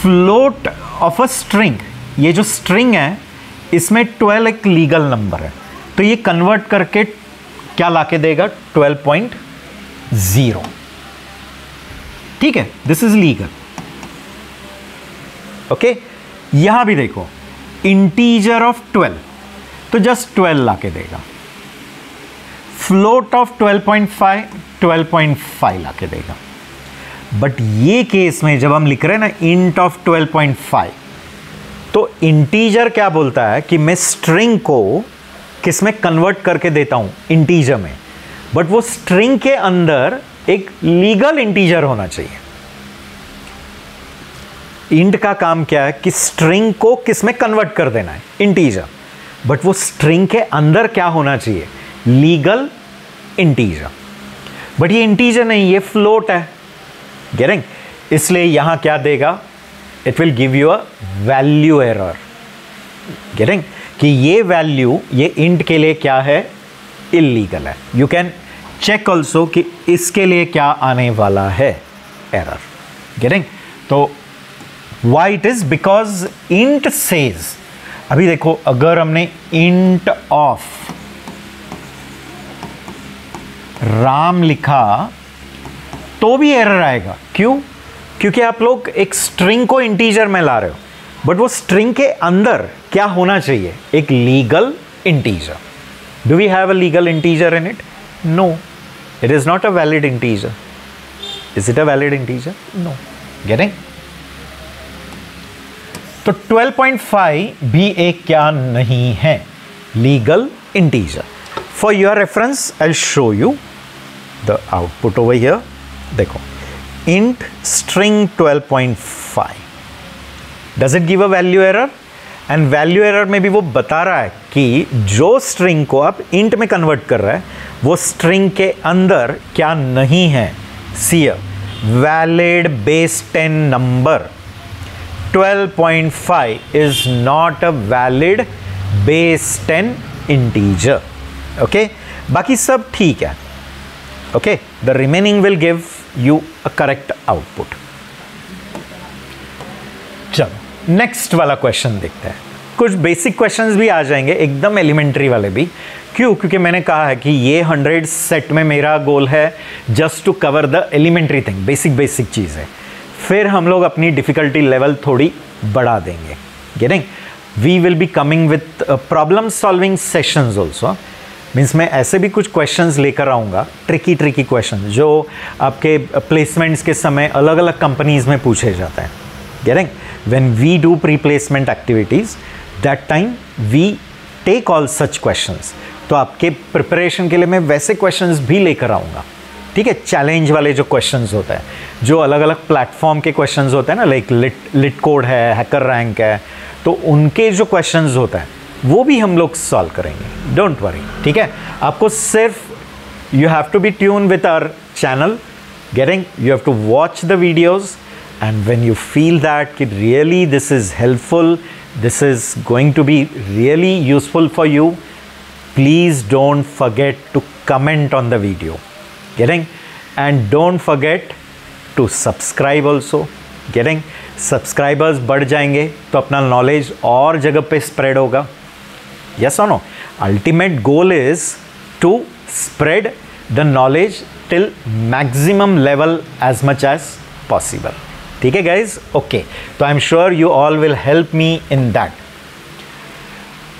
फ्लोट ऑफ अ स्ट्रिंग, ये जो स्ट्रिंग है इसमें 12 एक लीगल नंबर है, तो ये कन्वर्ट करके क्या लाके देगा? 12.0। ठीक है, दिस इज लीगल। ओके, यहां भी देखो इंटीजर ऑफ 12, तो जस्ट 12 लाके देगा। फ्लोट ऑफ 12.5, 12.5 लाके देगा। बट ये केस में जब हम लिख रहे हैं ना इंट ऑफ 12.5, तो इंटीजर क्या बोलता है कि मैं स्ट्रिंग को किस में कन्वर्ट करके देता हूं? इंटीजर में। बट वो स्ट्रिंग के अंदर एक लीगल इंटीजर होना चाहिए। इंट का काम क्या है कि स्ट्रिंग को किस में कन्वर्ट कर देना है? इंटीजर। बट वो स्ट्रिंग के अंदर क्या होना चाहिए? Legal integer. बट ये इंटीजर नहीं, ये फ्लोट है। गेटिंग? इसलिए यहां क्या देगा? It will give you a value error. Getting? कि ये वैल्यू ये इंट के लिए क्या है? इलीगल है। यू कैन चेक ऑल्सो कि इसके लिए क्या आने वाला है? एरर। गेटिंग? तो why it is? Because int says, अभी देखो अगर हमने इंट ऑफ राम लिखा तो भी एरर आएगा। क्यों? क्योंकि आप लोग एक स्ट्रिंग को इंटीजर में ला रहे हो, बट वो स्ट्रिंग के अंदर क्या होना चाहिए? एक legal integer. Do we have a legal integer in it? No, it is not a valid integer. Is it a valid integer? No. Getting? तो 12.5 भी एक क्या नहीं है? Legal integer. For your reference I show you the output over here. देखो, int string 12.5, does it give a value error? and value error में भी वो बता रहा है कि जो string को आप int में convert कर रहा है वो string के अंदर क्या नहीं है? see valid base 10 number 12.5 is not a valid base 10 integer. okay, बाकी सब ठीक है। okay, the remaining will give you a correct output. चलो नेक्स्ट वाला क्वेश्चन देखते हैं। कुछ बेसिक क्वेश्चंस भी आ जाएंगे, एकदम एलिमेंट्री वाले भी। क्यों? क्योंकि मैंने कहा है कि ये 100 सेट में मेरा गोल है just to cover the elementary thing, basic चीज़ें। फिर हम लोग अपनी डिफिकल्टी लेवल थोड़ी बढ़ा देंगे। Getting? We will be coming with problem solving sessions also. Means मैं ऐसे भी कुछ क्वेश्चंस लेकर आऊँगा, ट्रिकी क्वेश्चन जो आपके प्लेसमेंट्स के समय अलग अलग कंपनीज में पूछे जाते हैं। Getting? When we do pre placement activities, that time we take all such questions. तो आपके प्रिपरेशन के लिए मैं वैसे क्वेश्चंस भी लेकर आऊँगा। ठीक है? चैलेंज वाले जो क्वेश्चंस होते हैं, जो अलग अलग प्लेटफॉर्म के क्वेश्चंस होते हैं ना, लाइक लिट कोड है, हैकर रैंक है, तो उनके जो क्वेश्चंस होते हैं वो भी हम लोग सॉल्व करेंगे। Don't worry. ठीक है? आपको सिर्फ you have to be tune with our channel. Getting? You have to watch the videos and when you feel that कि really this is helpful, this is going to be really useful for you, please don't forget to comment on the video. Getting? And don't forget to subscribe also. Getting? Subscribers बढ़ जाएंगे तो अपना knowledge और जगह पे spread होगा. Yes or no? Ultimate goal is to spread the knowledge till maximum level as much as possible. ठीक है गाइज, ओके. तो I am sure you all will help me in that.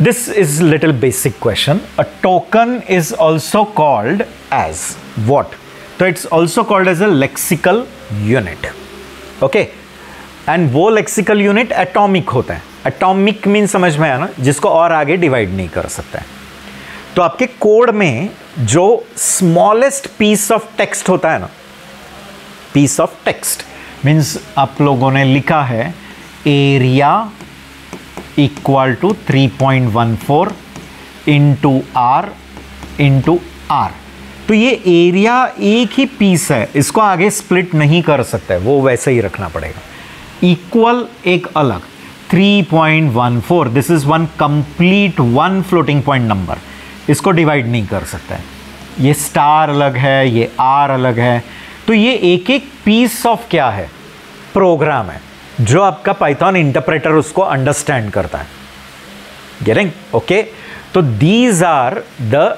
This is little basic question. A token is also called as what? तो it's also called as a lexical unit. Okay, and वो lexical unit atomic होता है. Atomic mean समझ में आया ना, जिसको और आगे डिवाइड नहीं कर सकता है. तो आपके कोड में जो स्मॉलेस्ट पीस ऑफ टेक्स्ट होता है ना, पीस ऑफ टेक्स्ट मीन्स आप लोगों ने लिखा है area equal to 3.14 into R into R. तो ये एरिया एक ही पीस है, इसको आगे स्प्लिट नहीं कर सकता है, वो वैसे ही रखना पड़ेगा. इक्वल एक अलग 3.14, this is one complete one floating point number, इसको डिवाइड नहीं कर सकता है. ये स्टार अलग है, ये आर अलग है. तो ये एक एक पीस ऑफ क्या है? प्रोग्राम है, जो आपका पाइथन इंटरप्रेटर उसको अंडरस्टैंड करता है. गेटिंग? ओके. तो these are the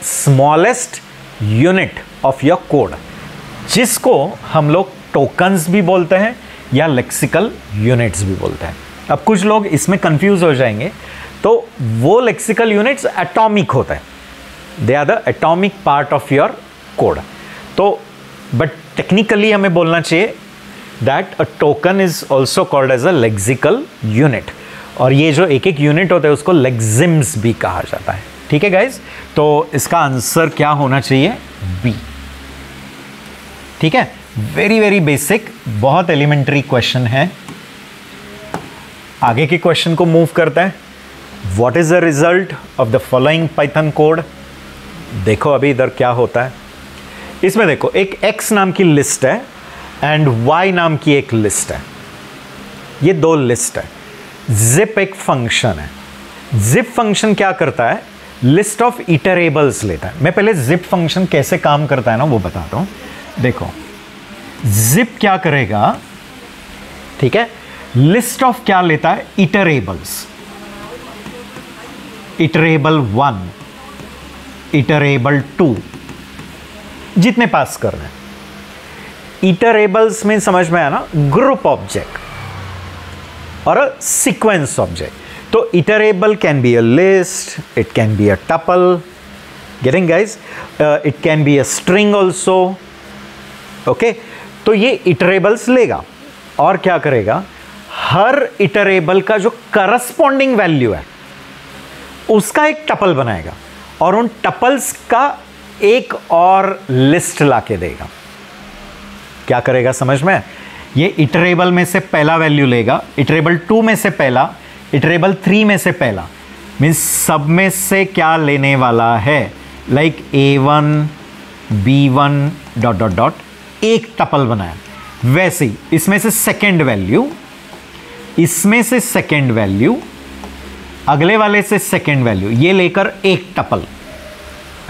smallest unit of your code, जिसको हम लोग टोकन्स भी बोलते हैं या लेक्सिकल यूनिट्स भी बोलते हैं. अब कुछ लोग इसमें कंफ्यूज हो जाएंगे. तो वो लेक्सिकल यूनिट्स एटॉमिक होता है, they are the atomic part of your code. तो बट टेक्निकली हमें बोलना चाहिए that a token is also called as a lexical unit. और ये जो एक एक यूनिट होता है उसको लेक्सिम्स भी कहा जाता है. ठीक है गाइज, तो इसका आंसर क्या होना चाहिए? बी. ठीक है, वेरी वेरी बेसिक, बहुत एलिमेंट्री क्वेश्चन है. आगे के क्वेश्चन को मूव करते हैं. What is the result of the following Python code? देखो अभी इधर क्या होता है. इसमें देखो एक x नाम की लिस्ट है एंड y नाम की एक लिस्ट है. ये दो लिस्ट है. zip एक फंक्शन है. zip फंक्शन क्या करता है? लिस्ट ऑफ इटरेबल्स लेता है. मैं पहले zip फंक्शन कैसे काम करता है ना वो बताता हूं. देखो zip क्या करेगा, ठीक है, लिस्ट ऑफ क्या लेता है? इटरेबल्स. इटरेबल 1, इटरेबल 2, जितने पास कर रहे हैं. इटरेबल्स में समझ में आया ना, ग्रुप ऑब्जेक्ट और अ सीक्वेंस ऑब्जेक्ट. तो iterable can be a list, it can be a tuple. Getting guys? It can be a string also. Okay, तो ये इटरेबल्स लेगा और क्या करेगा? हर इटरेबल का जो करस्पॉन्डिंग वैल्यू है उसका एक टपल बनाएगा और उन टपल्स का एक और लिस्ट लाके देगा. क्या करेगा समझ में? ये इटरेबल में से पहला वैल्यू लेगा, इटरेबल 2 में से पहला, इटरेबल 3 में से पहला, मीन्स सब में से क्या लेने वाला है? Like A1 B1 dot dot dot, एक टपल बनाया. वैसे ही इसमें से सेकेंड वैल्यू, इसमें से सेकेंड वैल्यू, अगले वाले से सेकेंड वैल्यू, ये लेकर एक tuple.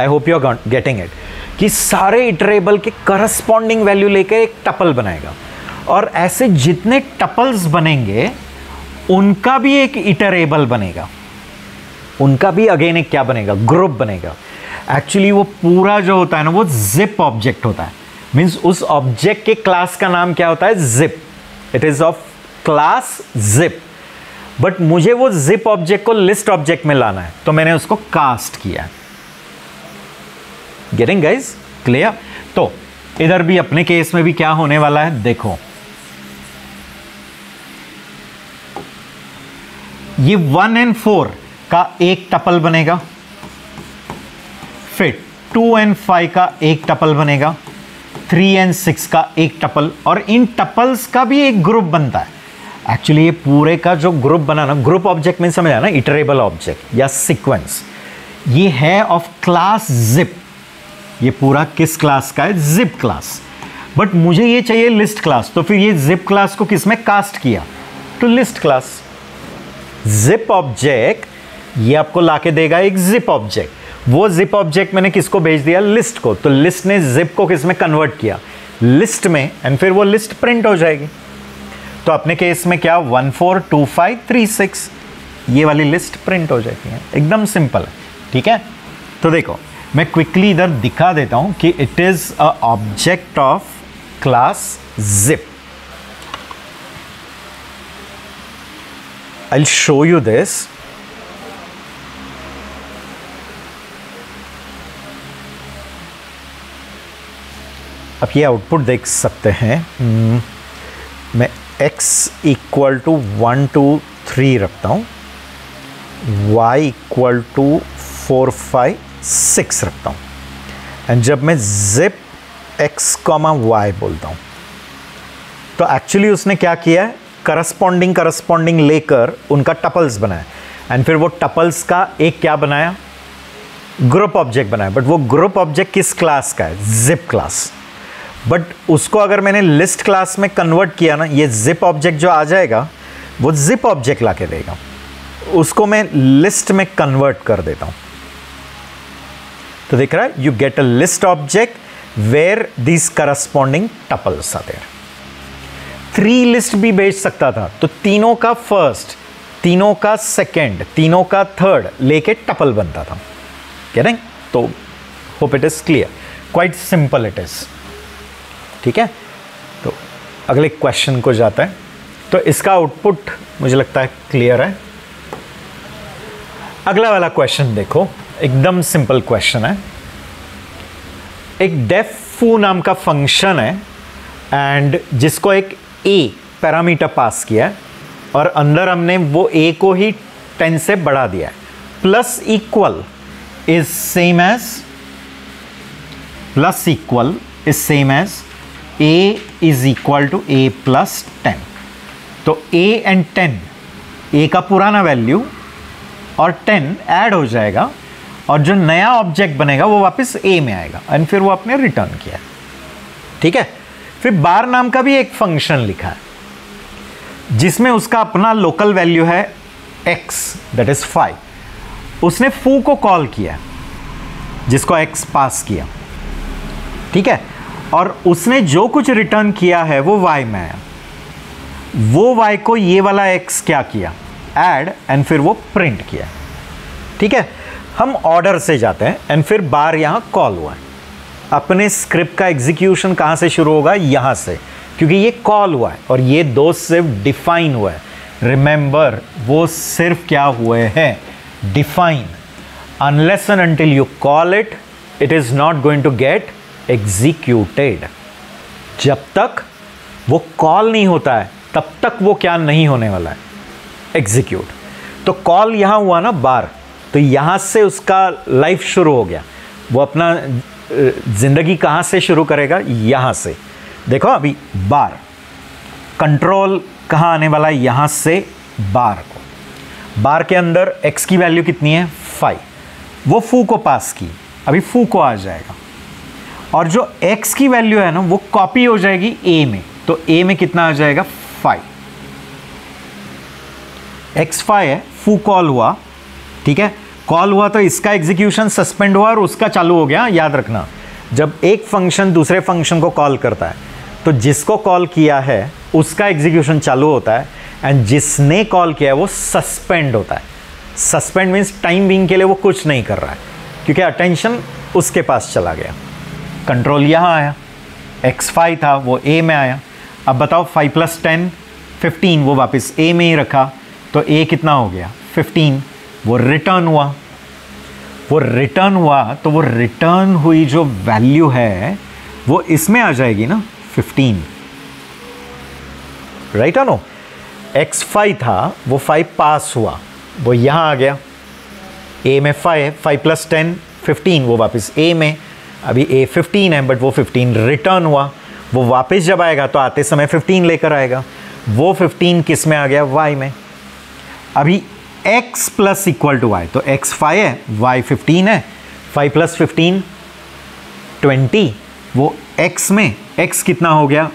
I hope you are getting it, कि सारे इटरेबल के करस्पॉन्डिंग वैल्यू लेकर एक टपल बनाएगा. और ऐसे जितने टपल्स बनेंगे उनका भी एक इटरेबल बनेगा, उनका भी अगेन एक क्या बनेगा? ग्रुप बनेगा. एक्चुअली वो पूरा जो होता है ना वो जिप ऑब्जेक्ट होता है. मीन्स उस ऑब्जेक्ट के क्लास का नाम क्या होता है? Zip. It is of class zip. But मुझे वो जिप ऑब्जेक्ट को लिस्ट ऑब्जेक्ट में लाना है, तो मैंने उसको कास्ट किया है. Getting guys? क्लियर? तो इधर भी अपने केस में भी क्या होने वाला है देखो. ये 1 and 4 का एक टपल बनेगा, फिर 2 and 5 का एक टपल बनेगा, 3 and 6 का एक टपल, और इन टपल्स का भी एक ग्रुप बनता है. एक्चुअली ये पूरे का जो ग्रुप बना ना, ग्रुप ऑब्जेक्ट में समझ आया ना, इटरेबल ऑब्जेक्ट या सीक्वेंस, ये है ऑफ क्लास जिप. ये पूरा किस क्लास का है? Zip class. बट मुझे ये चाहिए लिस्ट क्लास, तो फिर ये जिप क्लास को किस में कास्ट किया? तो लिस्ट क्लास. जिप ऑब्जेक्ट ये आपको लाके देगा एक जिप ऑब्जेक्ट. वो जिप ऑब्जेक्ट मैंने किसको भेज दिया? लिस्ट को. तो लिस्ट ने जिप को किस में कन्वर्ट किया? लिस्ट में. एंड फिर वो लिस्ट प्रिंट हो जाएगी. तो अपने केस में क्या? 1 4 2 5 3 6, ये वाली लिस्ट प्रिंट हो जाती है. एकदम सिंपल है. ठीक है, तो देखो मैं क्विकली इधर दिखा देता हूं कि it is a object of class zip. I'll show you this. अब ये आउटपुट देख सकते हैं। मैं x इक्वल टू 1 2 3 रखता हूँ, y इक्वल टू 4 5 6 रखता हूँ, एंड जब मैं zip x कॉमा y बोलता हूँ तो एक्चुअली उसने क्या किया है, करस्पॉन्डिंग लेकर उनका टपल्स बनाया, एंड फिर वो टपल्स का एक क्या बनाया, ग्रुप ऑब्जेक्ट बनाया। बट वो ग्रुप ऑब्जेक्ट किस क्लास का है, जिप क्लास। बट उसको अगर मैंने लिस्ट क्लास में कन्वर्ट किया ना, ये जिप ऑब्जेक्ट जो आ जाएगा वो जिप ऑब्जेक्ट ला के देगा, उसको मैं लिस्ट में कन्वर्ट कर देता हूं। तो देख रहा है, you get a list object where these corresponding tuples are there. 3 list भी भेज सकता था, तो तीनों का फर्स्ट, तीनों का सेकंड, तीनों का थर्ड लेके टपल बनता था। गेटिंग? तो hope it is clear, quite simple it is. ठीक है, तो अगले क्वेश्चन को जाता है। तो इसका आउटपुट मुझे लगता है क्लियर है। अगला वाला क्वेश्चन देखो, एकदम सिंपल क्वेश्चन है। एक डेफ फू नाम का फंक्शन है, एंड जिसको एक a पैरामीटर पास किया है, और अंदर हमने वो a को ही 10 से बढ़ा दिया है। Plus equal is same as, plus equal is same as a is equal to a plus 10। तो a एंड 10, a का पुराना वैल्यू और 10 ऐड हो जाएगा, और जो नया ऑब्जेक्ट बनेगा वो वापस a में आएगा, एंड फिर वो आपने रिटर्न किया। ठीक है, फिर बार नाम का भी एक फंक्शन लिखा है जिसमें उसका अपना लोकल वैल्यू है x, दैट इज 5। उसने फू को कॉल किया जिसको x पास किया। ठीक है, और उसने जो कुछ रिटर्न किया है वो y में आया। वो y को ये वाला x क्या किया, ऐड, एंड फिर वो प्रिंट किया। ठीक है, हम ऑर्डर से जाते हैं, एंड फिर बार यहां कॉल हुआ है। अपने स्क्रिप्ट का एग्जीक्यूशन कहां से शुरू होगा, यहां से, क्योंकि ये कॉल हुआ है और ये दो सिर्फ डिफाइन हुआ है। रिमेंबर, वो सिर्फ क्या हुए हैं, define. Unless and until you call it, it is not going to get executed. जब तक वो कॉल नहीं होता है तब तक वो क्या नहीं होने वाला है, एग्जीक्यूट। तो कॉल यहां हुआ ना बार, तो यहां से उसका लाइफ शुरू हो गया। वो अपना जिंदगी कहां से शुरू करेगा, यहां से। देखो अभी बार, कंट्रोल कहां आने वाला है, यहां से बार को। बार के अंदर x की वैल्यू कितनी है, 5। वो फू को पास की, अभी फू को आ जाएगा, और जो x की वैल्यू है ना वो कॉपी हो जाएगी a में। तो a में कितना आ जाएगा, 5। x 5 है, फू कॉल हुआ। ठीक है, कॉल हुआ तो इसका एग्जीक्यूशन सस्पेंड हुआ और उसका चालू हो गया। याद रखना, जब एक फंक्शन दूसरे फंक्शन को कॉल करता है तो जिसको कॉल किया है उसका एग्जीक्यूशन चालू होता है, एंड जिसने कॉल किया है वो सस्पेंड होता है। सस्पेंड मीन्स टाइम बीइंग के लिए वो कुछ नहीं कर रहा है, क्योंकि अटेंशन उसके पास चला गया। कंट्रोल यहाँ आया, x5 था वो a में आया। अब बताओ 5 + 10 15, वो वापस a में ही रखा, तो a कितना हो गया, 15। वो रिटर्न हुआ, वो रिटर्न हुआ, तो वो रिटर्न हुई जो वैल्यू है वो इसमें आ जाएगी ना, 15। राइट नो, x5 था वो 5 पास हुआ, वो यहाँ आ गया। a में 5 + 10 15, वो वापस a में। अभी a 15 है, बट वो 15 रिटर्न हुआ। वो वापस जब आएगा तो आते समय 15 लेकर आएगा। वो 15 किस में आ गया, y में। अभी x + इक्वल टू y, तो x 5 है, y 15 है। 5 + 15 20, वो x में, x कितना हो गया,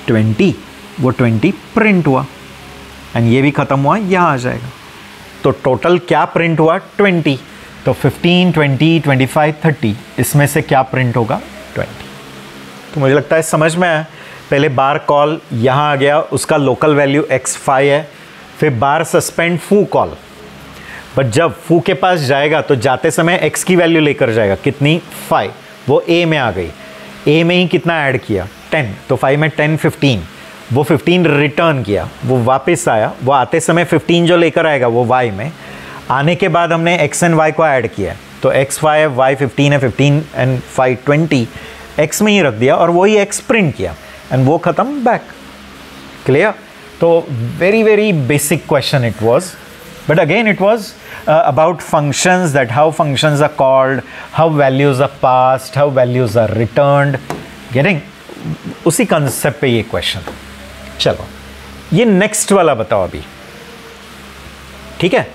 20। वो 20 प्रिंट हुआ, एंड ये भी ख़त्म हुआ, यहाँ आ जाएगा। तो टोटल क्या प्रिंट हुआ, 20। तो 15 20 25 30, इसमें से क्या प्रिंट होगा, 20। तो मुझे लगता है समझ में आया। पहले बार कॉल यहाँ आ गया, उसका लोकल वैल्यू x5 है, फिर बार सस्पेंड फू कॉल। बट जब फू के पास जाएगा तो जाते समय x की वैल्यू लेकर जाएगा, कितनी, 5। वो a में आ गई, a में ही कितना ऐड किया, 10। तो 5 में 10 15, वो 15 रिटर्न किया, वो वापस आया, वो आते समय 15 जो लेकर आएगा वो y में, आने के बाद हमने x एंड y को ऐड किया, तो x 5 है, y 15 है, 15 एंड 5 20, x में ही रख दिया और वही x प्रिंट किया एंड वो ख़त्म, बैक। क्लियर? तो very very basic question it was, but again it was about functions, that how functions are called, how values are passed, how values are returned, getting उसी concept पे ये question. चलो ये next वाला बताओ अभी, ठीक है?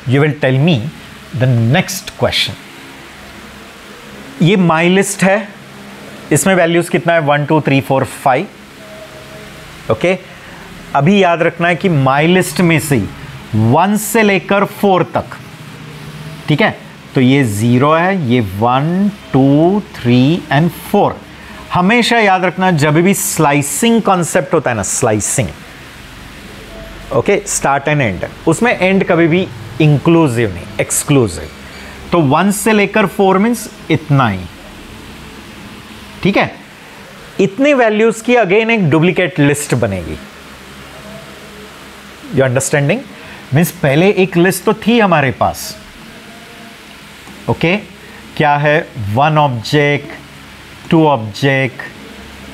You will tell me the next question. ये माई लिस्ट है, इसमें वैल्यूज कितना है 1 2 3 4 5, ओके। अभी याद रखना है कि माई लिस्ट में से 1 से लेकर 4 तक, ठीक है? तो ये 0 है, ये 1 2 3 एंड 4। हमेशा याद रखना जब भी स्लाइसिंग कॉन्सेप्ट होता है ना, slicing, okay, start and and, उसमें एंड कभी भी इंक्लूसिव नहीं, एक्सक्लूसिव। तो 1 से लेकर 4 मीन्स इतना ही, ठीक है? इतने वैल्यूज की अगेन एक डुप्लीकेट लिस्ट बनेगी। You understanding? मीन्स पहले एक लिस्ट तो थी हमारे पास, ओके, क्या है? 1 object, 2 object,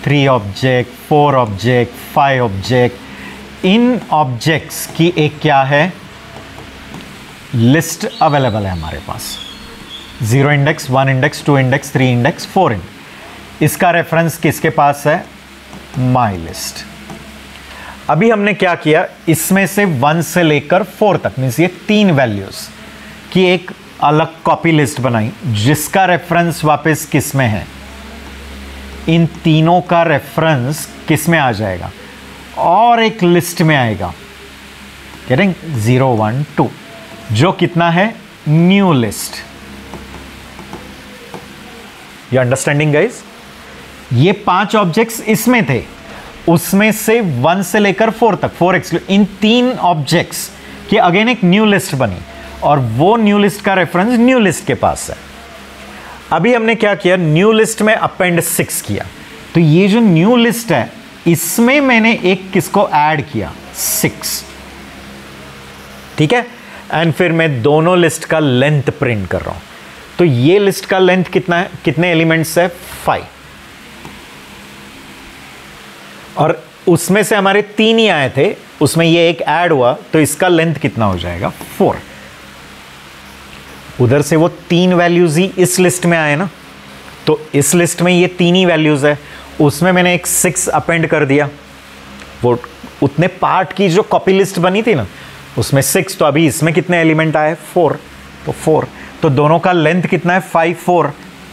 3 object, 4 object, 5 object. इन ऑब्जेक्ट्स की एक क्या है? लिस्ट अवेलेबल है हमारे पास, 0 index, 1 index, 2 index, 3 index, 4 index. इसका रेफरेंस किसके पास है? My list. अभी हमने क्या किया, इसमें से 1 से लेकर 4 तक, मीन्स ये 3 वैल्यूज की एक अलग कॉपी लिस्ट बनाई, जिसका रेफरेंस वापस किस में है? इन तीनों का रेफरेंस किस में आ जाएगा? और एक लिस्ट में आएगा, गेटिंग? 0 1 2, जो कितना है? New list. You understanding guys? ये 5 ऑब्जेक्ट्स इसमें थे, उसमें से 1 से लेकर 4 तक, 4 एक्सक्लूड, इन 3 ऑब्जेक्ट्स की अगेन एक न्यू लिस्ट बनी और वो न्यू लिस्ट का रेफरेंस न्यू लिस्ट के पास है। अभी हमने क्या किया? न्यू लिस्ट में अपेंड 6 किया, तो ये जो न्यू लिस्ट है इसमें मैंने एक किसको ऐड किया? 6, ठीक है? एंड फिर मैं दोनों लिस्ट का लेंथ प्रिंट कर रहा हूं, तो ये लिस्ट का लेंथ कितना है? कितने एलिमेंट्स है? 5, और उसमें से हमारे 3 ही आए थे, उसमें ये एक ऐड हुआ, तो इसका लेंथ कितना हो जाएगा? 4। उधर से वो 3 वैल्यूज ही इस लिस्ट में आए ना, तो इस लिस्ट में ये 3 ही वैल्यूज है, उसमें मैंने एक 6 अपेंड कर दिया, वो उतने पार्ट की जो कॉपी लिस्ट बनी थी ना उसमें 6, तो अभी इसमें कितने एलिमेंट आए? 4, तो 4, तो दोनों का लेंथ कितना है? 5 4।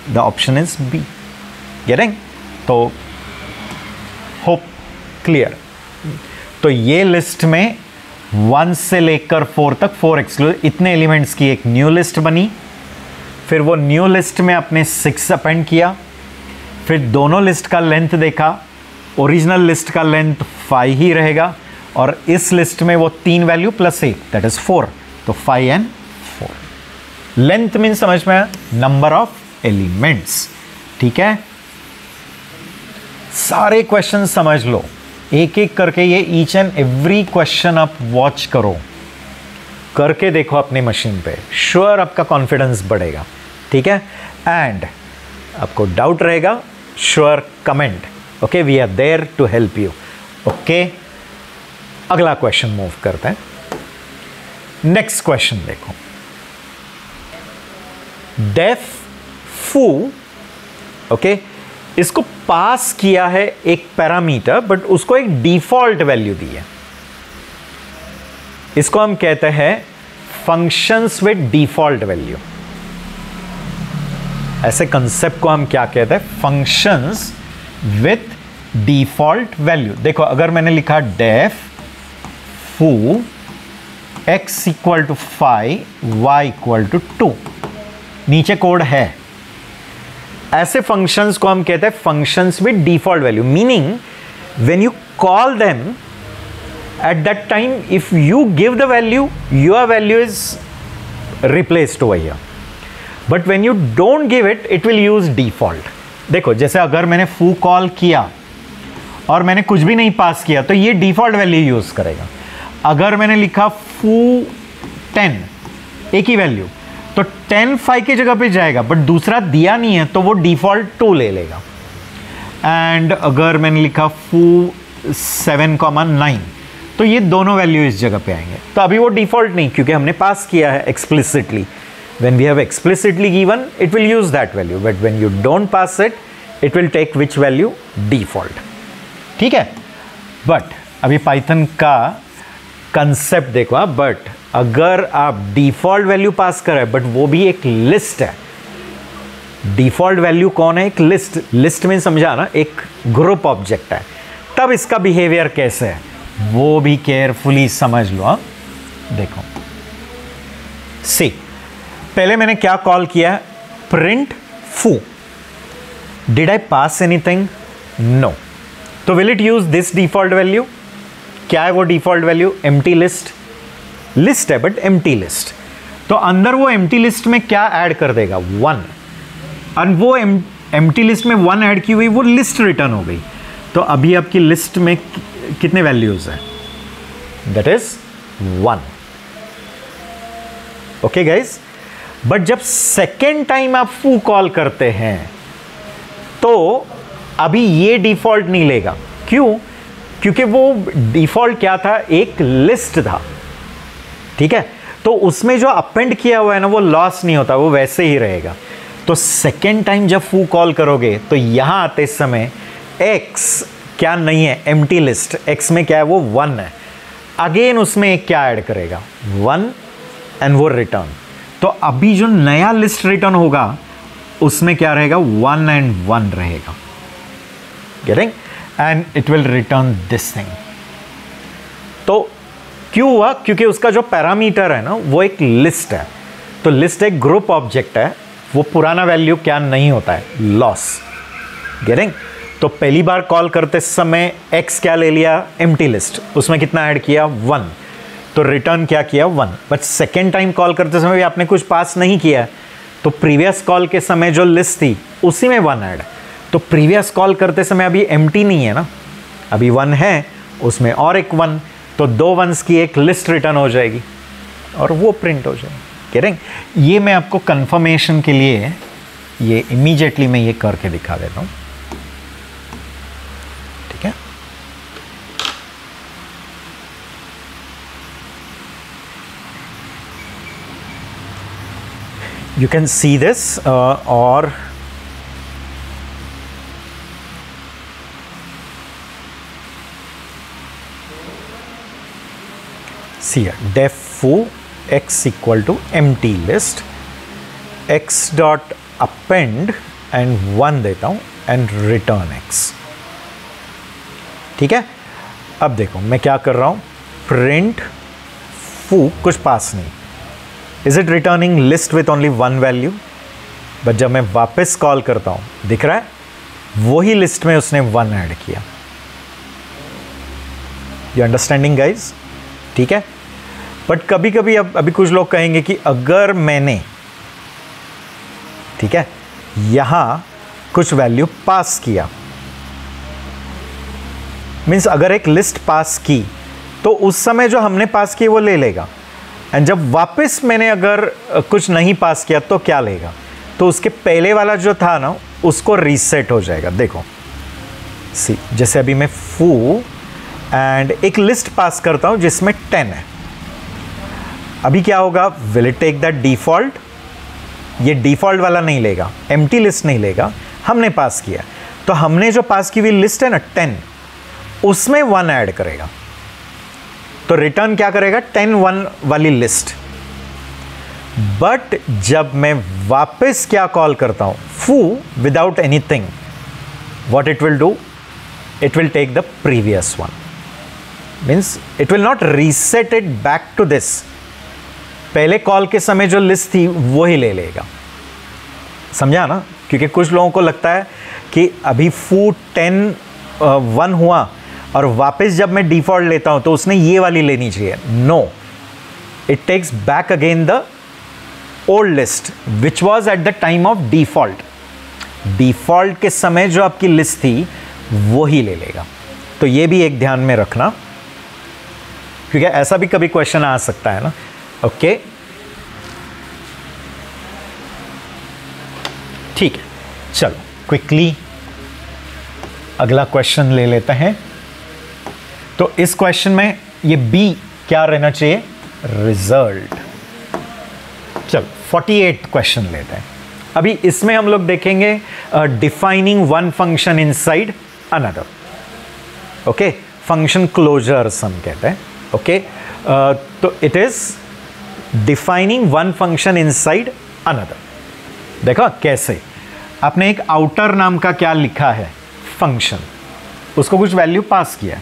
The option is B. Getting? तो होप क्लियर। तो ये लिस्ट में 1 से लेकर 4 तक, 4 एक्सक्लूड, इतने एलिमेंट्स की एक न्यू लिस्ट बनी। फिर वो न्यू लिस्ट में अपने 6 अपेंड किया, फिर दोनों लिस्ट का लेंथ देखा, ओरिजिनल लिस्ट का लेंथ 5 ही रहेगा, और इस लिस्ट में वो 3 वैल्यू प्लस 1, दैट इज 4, तो 5 एंड 4। लेंथ मीन समझ में आया? नंबर ऑफ एलिमेंट्स, ठीक है? सारे क्वेश्चन समझ लो, एक एक करके ये ईच एंड एवरी क्वेश्चन आप वॉच करो, करके देखो अपनी मशीन पे, श्योर आपका कॉन्फिडेंस बढ़ेगा, ठीक है? एंड आपको डाउट रहेगा, sure comment, okay? We are there to help you, okay? अगला क्वेश्चन मूव करते हैं। नेक्स्ट क्वेश्चन देखो, डेफ फू, ओके, इसको पास किया है एक पैरामीटर, बट उसको एक डिफॉल्ट वैल्यू दी है। इसको हम कहते हैं फंक्शंस विद डिफॉल्ट वैल्यू। ऐसे कंसेप्ट को हम क्या कहते हैं? Functions with default value. देखो, अगर मैंने लिखा def foo x equal to 5, y equal to 2, नीचे कोड है, ऐसे फंक्शंस को हम कहते हैं functions with default value, meaning when you call them at that time, if you give the value, your value is replaced over here, but when you don't give it, it will use default. देखो, जैसे अगर मैंने फू call किया और मैंने कुछ भी नहीं पास किया तो ये डिफॉल्ट वैल्यू यूज करेगा। अगर मैंने लिखा foo 10 एक ही वैल्यू तो 10 5 की जगह पे जाएगा, बट दूसरा दिया नहीं है तो वो डिफॉल्ट 2 ले लेगा। एंड अगर मैंने लिखा foo 7,9 तो ये दोनों वैल्यू इस जगह पे आएंगे। तो अभी वो डिफॉल्ट नहीं, क्योंकि हमने पास किया है explicitly. When we have explicitly given it will use that value, but when you don't pass it will take which value? Default. ठीक है, बट अभी पाइथन का कंसेप्ट देखो आप। बट अगर आप डिफॉल्ट वैल्यू पास करें, बट वो भी एक लिस्ट है। डिफॉल्ट वैल्यू कौन है? एक लिस्ट। लिस्ट में समझा ना, एक ग्रुप ऑब्जेक्ट है। तब इसका बिहेवियर कैसे है वो भी केयरफुली समझ लो। हाँ देखो, सी पहले मैंने क्या कॉल किया? Print foo। Did I pass anything? No. तो will it use this default value? क्या है वो default value? Empty list. List है बट एम्प्टी लिस्ट। तो अंदर वो एम्प्टी लिस्ट में क्या ऐड कर देगा? 1। और वो एम्प्टी लिस्ट में 1 ऐड की हुई वो लिस्ट रिटर्न हो गई। तो अभी आपकी लिस्ट में कितने वैल्यूज हैं? That is 1। Okay guys, but जब सेकेंड टाइम आप foo कॉल करते हैं तो अभी ये डिफॉल्ट नहीं लेगा। क्यों? क्योंकि वो डिफॉल्ट क्या था? एक लिस्ट था। ठीक है, तो उसमें जो अपेंड किया हुआ है ना वो लॉस नहीं होता, वो वैसे ही रहेगा। तो सेकेंड टाइम जब foo कॉल करोगे तो यहां आते समय x क्या नहीं है? Empty list. x में क्या है? वो 1 है। अगेन उसमें क्या ऐड करेगा? 1 एंड वो रिटर्न। तो अभी जो नया लिस्ट रिटर्न होगा उसमें क्या रहेगा? 1 एंड 1 रहेगा। Getting? And it will return this thing. तो क्यों हुआ? क्योंकि उसका जो पैरामीटर है ना वो एक लिस्ट है। तो लिस्ट एक ग्रुप ऑब्जेक्ट है, वो पुराना वैल्यू क्या नहीं होता है? लॉस। गेटिंग? तो पहली बार कॉल करते समय x क्या ले लिया? Empty list. उसमें कितना ऐड किया? 1। तो रिटर्न क्या किया? 1। बट सेकेंड टाइम कॉल करते समय भी आपने कुछ पास नहीं किया, तो प्रीवियस कॉल के समय जो लिस्ट थी उसी में 1 ऐड। तो प्रीवियस कॉल करते समय अभी एम्प्टी नहीं है ना, अभी 1 है, उसमें और एक 1, तो 2 1s की एक लिस्ट रिटर्न हो जाएगी और वो प्रिंट हो जाएगी। करेंगे? ये मैं आपको कंफर्मेशन के लिए ये इमीडिएटली मैं ये करके दिखा देता हूँ। ठीक है, you can see this or see here, def foo x equal to empty list x dot append and 1 देता हूँ and return x। ठीक है, अब देखो मैं क्या कर रहा हूँ, print foo, कुछ पास नहीं, is it returning list with only 1 value? But जब मैं वापस कॉल करता हूँ दिख रहा है वही लिस्ट में उसने 1 ऐड किया। You understanding guys? ठीक है, बट कभी कभी अब अभी कुछ लोग कहेंगे कि अगर मैंने, ठीक है, यहां कुछ वैल्यू पास किया, मीन्स अगर एक लिस्ट पास की तो उस समय जो हमने पास की वो ले लेगा, एंड जब वापस मैंने अगर कुछ नहीं पास किया तो क्या लेगा? तो उसके पहले वाला जो था ना उसको रीसेट हो जाएगा। देखो सी, जैसे अभी मैं foo एंड एक लिस्ट पास करता हूं जिसमें 10 है, अभी क्या होगा? Will it take that default? ये डिफॉल्ट वाला नहीं लेगा, एम्प्टी लिस्ट नहीं लेगा, हमने पास किया। तो हमने जो पास की हुई लिस्ट है ना 10, उसमें 1 ऐड करेगा, तो रिटर्न क्या करेगा? 10 1 वाली लिस्ट। बट जब मैं वापस क्या कॉल करता हूं, foo without anything, what it will do? It will take the previous one, means it will not reset it back to this. पहले कॉल के समय जो लिस्ट थी वो ही ले लेगा। समझा ना? क्योंकि कुछ लोगों को लगता है कि अभी foo 10 1 हुआ और वापस जब मैं डिफॉल्ट लेता हूं तो उसने ये वाली लेनी चाहिए। No, it takes back again the old list which was at the time of default. Default के समय जो आपकी लिस्ट थी वो ही ले लेगा। तो ये भी एक ध्यान में रखना, क्योंकि ऐसा भी कभी क्वेश्चन आ सकता है ना। ओके, ठीक है, चलो क्विकली अगला क्वेश्चन ले लेते हैं। तो इस क्वेश्चन में ये बी क्या रहना चाहिए, रिजल्ट। चलो 48 क्वेश्चन लेते हैं। अभी इसमें हम लोग देखेंगे defining one function inside another. Okay, function closures हम कहते हैं। ओके, तो it is defining one function inside another. देखो कैसे, आपने एक आउटर नाम का क्या लिखा है, फंक्शन, उसको कुछ वैल्यू पास किया,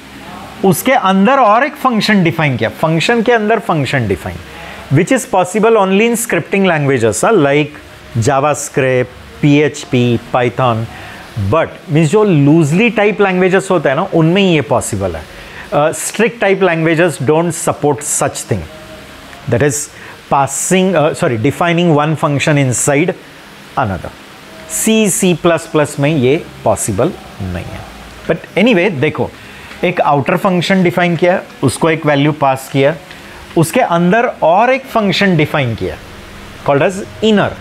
उसके अंदर और एक फंक्शन डिफाइन किया, फंक्शन के अंदर function define, which is possible only in scripting languages like JavaScript, PHP, Python, but means जो लूजली टाइप लैंग्वेजेस होता है ना, उनमें ही ये पॉसिबल है। Strict type languages don't support such thing, that is defining one function inside another. C++ में ये possible नहीं है। बट एनीवे, देखो, एक आउटर फंक्शन डिफाइन किया, उसको एक वैल्यू पास किया, उसके अंदर और एक फंक्शन डिफाइन किया called as inner.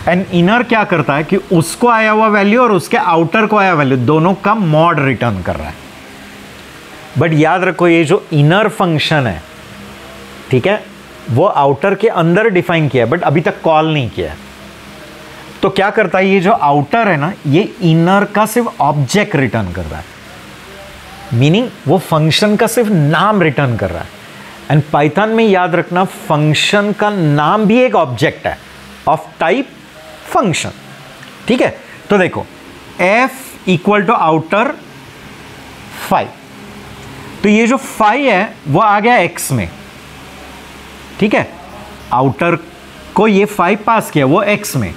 And inner क्या करता है कि उसको आया हुआ वैल्यू और उसके आउटर को आया वैल्यू दोनों का मॉड रिटर्न कर रहा है। बट याद रखो, ये जो इनर फंक्शन है, ठीक है, वो आउटर के अंदर डिफाइन किया है, बट अभी तक कॉल नहीं किया है। तो क्या करता है, ये जो आउटर है ना, ये इनर का सिर्फ ऑब्जेक्ट रिटर्न कर रहा है, मीनिंग वो फंक्शन का सिर्फ नाम रिटर्न कर रहा है। एंड पाइथन में याद रखना, फंक्शन का नाम भी एक ऑब्जेक्ट है ऑफ टाइप फंक्शन। ठीक है, तो देखो f इक्वल टू आउटर 5, तो ये जो 5 है वो आ गया x में। ठीक है, आउटर को ये 5 पास किया, वो x में,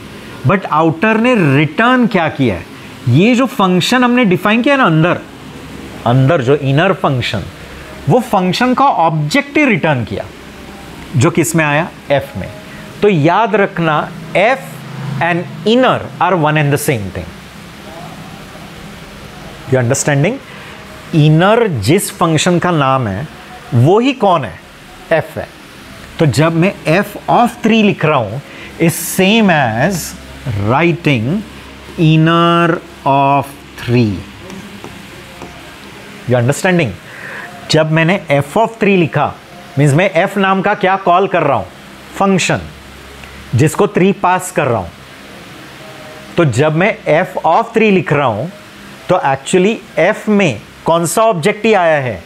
बट आउटर ने रिटर्न क्या किया है, ये जो फंक्शन हमने डिफाइन किया ना अंदर जो इनर फंक्शन, वो फंक्शन का ऑब्जेक्ट ही रिटर्न किया, जो किस में आया, f में। तो याद रखना, f and inner are one and the same thing. You understanding? Inner जिस फंक्शन का नाम है वो ही कौन है, f है। तो जब मैं f ऑफ 3 लिख रहा हूं, is same as writing inner of 3। You understanding? जब मैंने f ऑफ 3 लिखा, मीन्स मैं f नाम का क्या कॉल कर रहा हूं, फंक्शन, जिसको 3 पास कर रहा हूं। तो जब मैं f ऑफ 3 लिख रहा हूं, तो एक्चुअली f में कौन सा ऑब्जेक्ट ही आया है,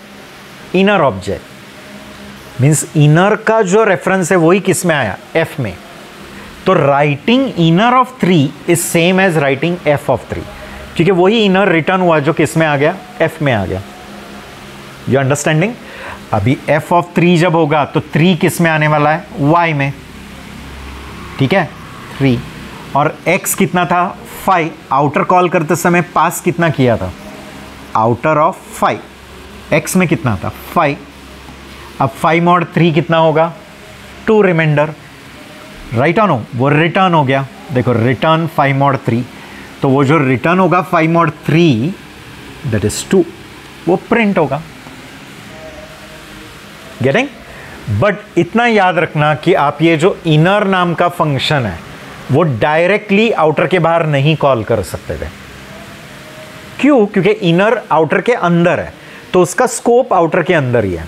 इनर ऑब्जेक्ट। मीन्स इनर का जो रेफरेंस है वही किस में आया, f में। तो writing inner of 3 is same as writing f of 3, क्योंकि वही इनर रिटर्न हुआ जो किस में आ गया, f में आ गया। You understanding? अभी f ऑफ 3 जब होगा तो 3 किस में आने वाला है, y में। ठीक है, 3, और x कितना था, 5। आउटर कॉल करते समय पास कितना किया था, आउटर ऑफ 5, x में कितना था, 5। अब 5 mod 3 कितना होगा, 2 रिमाइंडर, राइट ऑन हो, वो रिटर्न हो गया। देखो रिटर्न 5 mod 3, तो वो जो रिटर्न होगा 5 mod 3 दैट इज 2, वो प्रिंट होगा। गेटिंग? बट इतना याद रखना कि आप ये जो इनर नाम का फंक्शन है वो डायरेक्टली आउटर के बाहर नहीं कॉल कर सकते थे। क्यों? क्योंकि इनर आउटर के अंदर है, तो उसका स्कोप आउटर के अंदर ही है।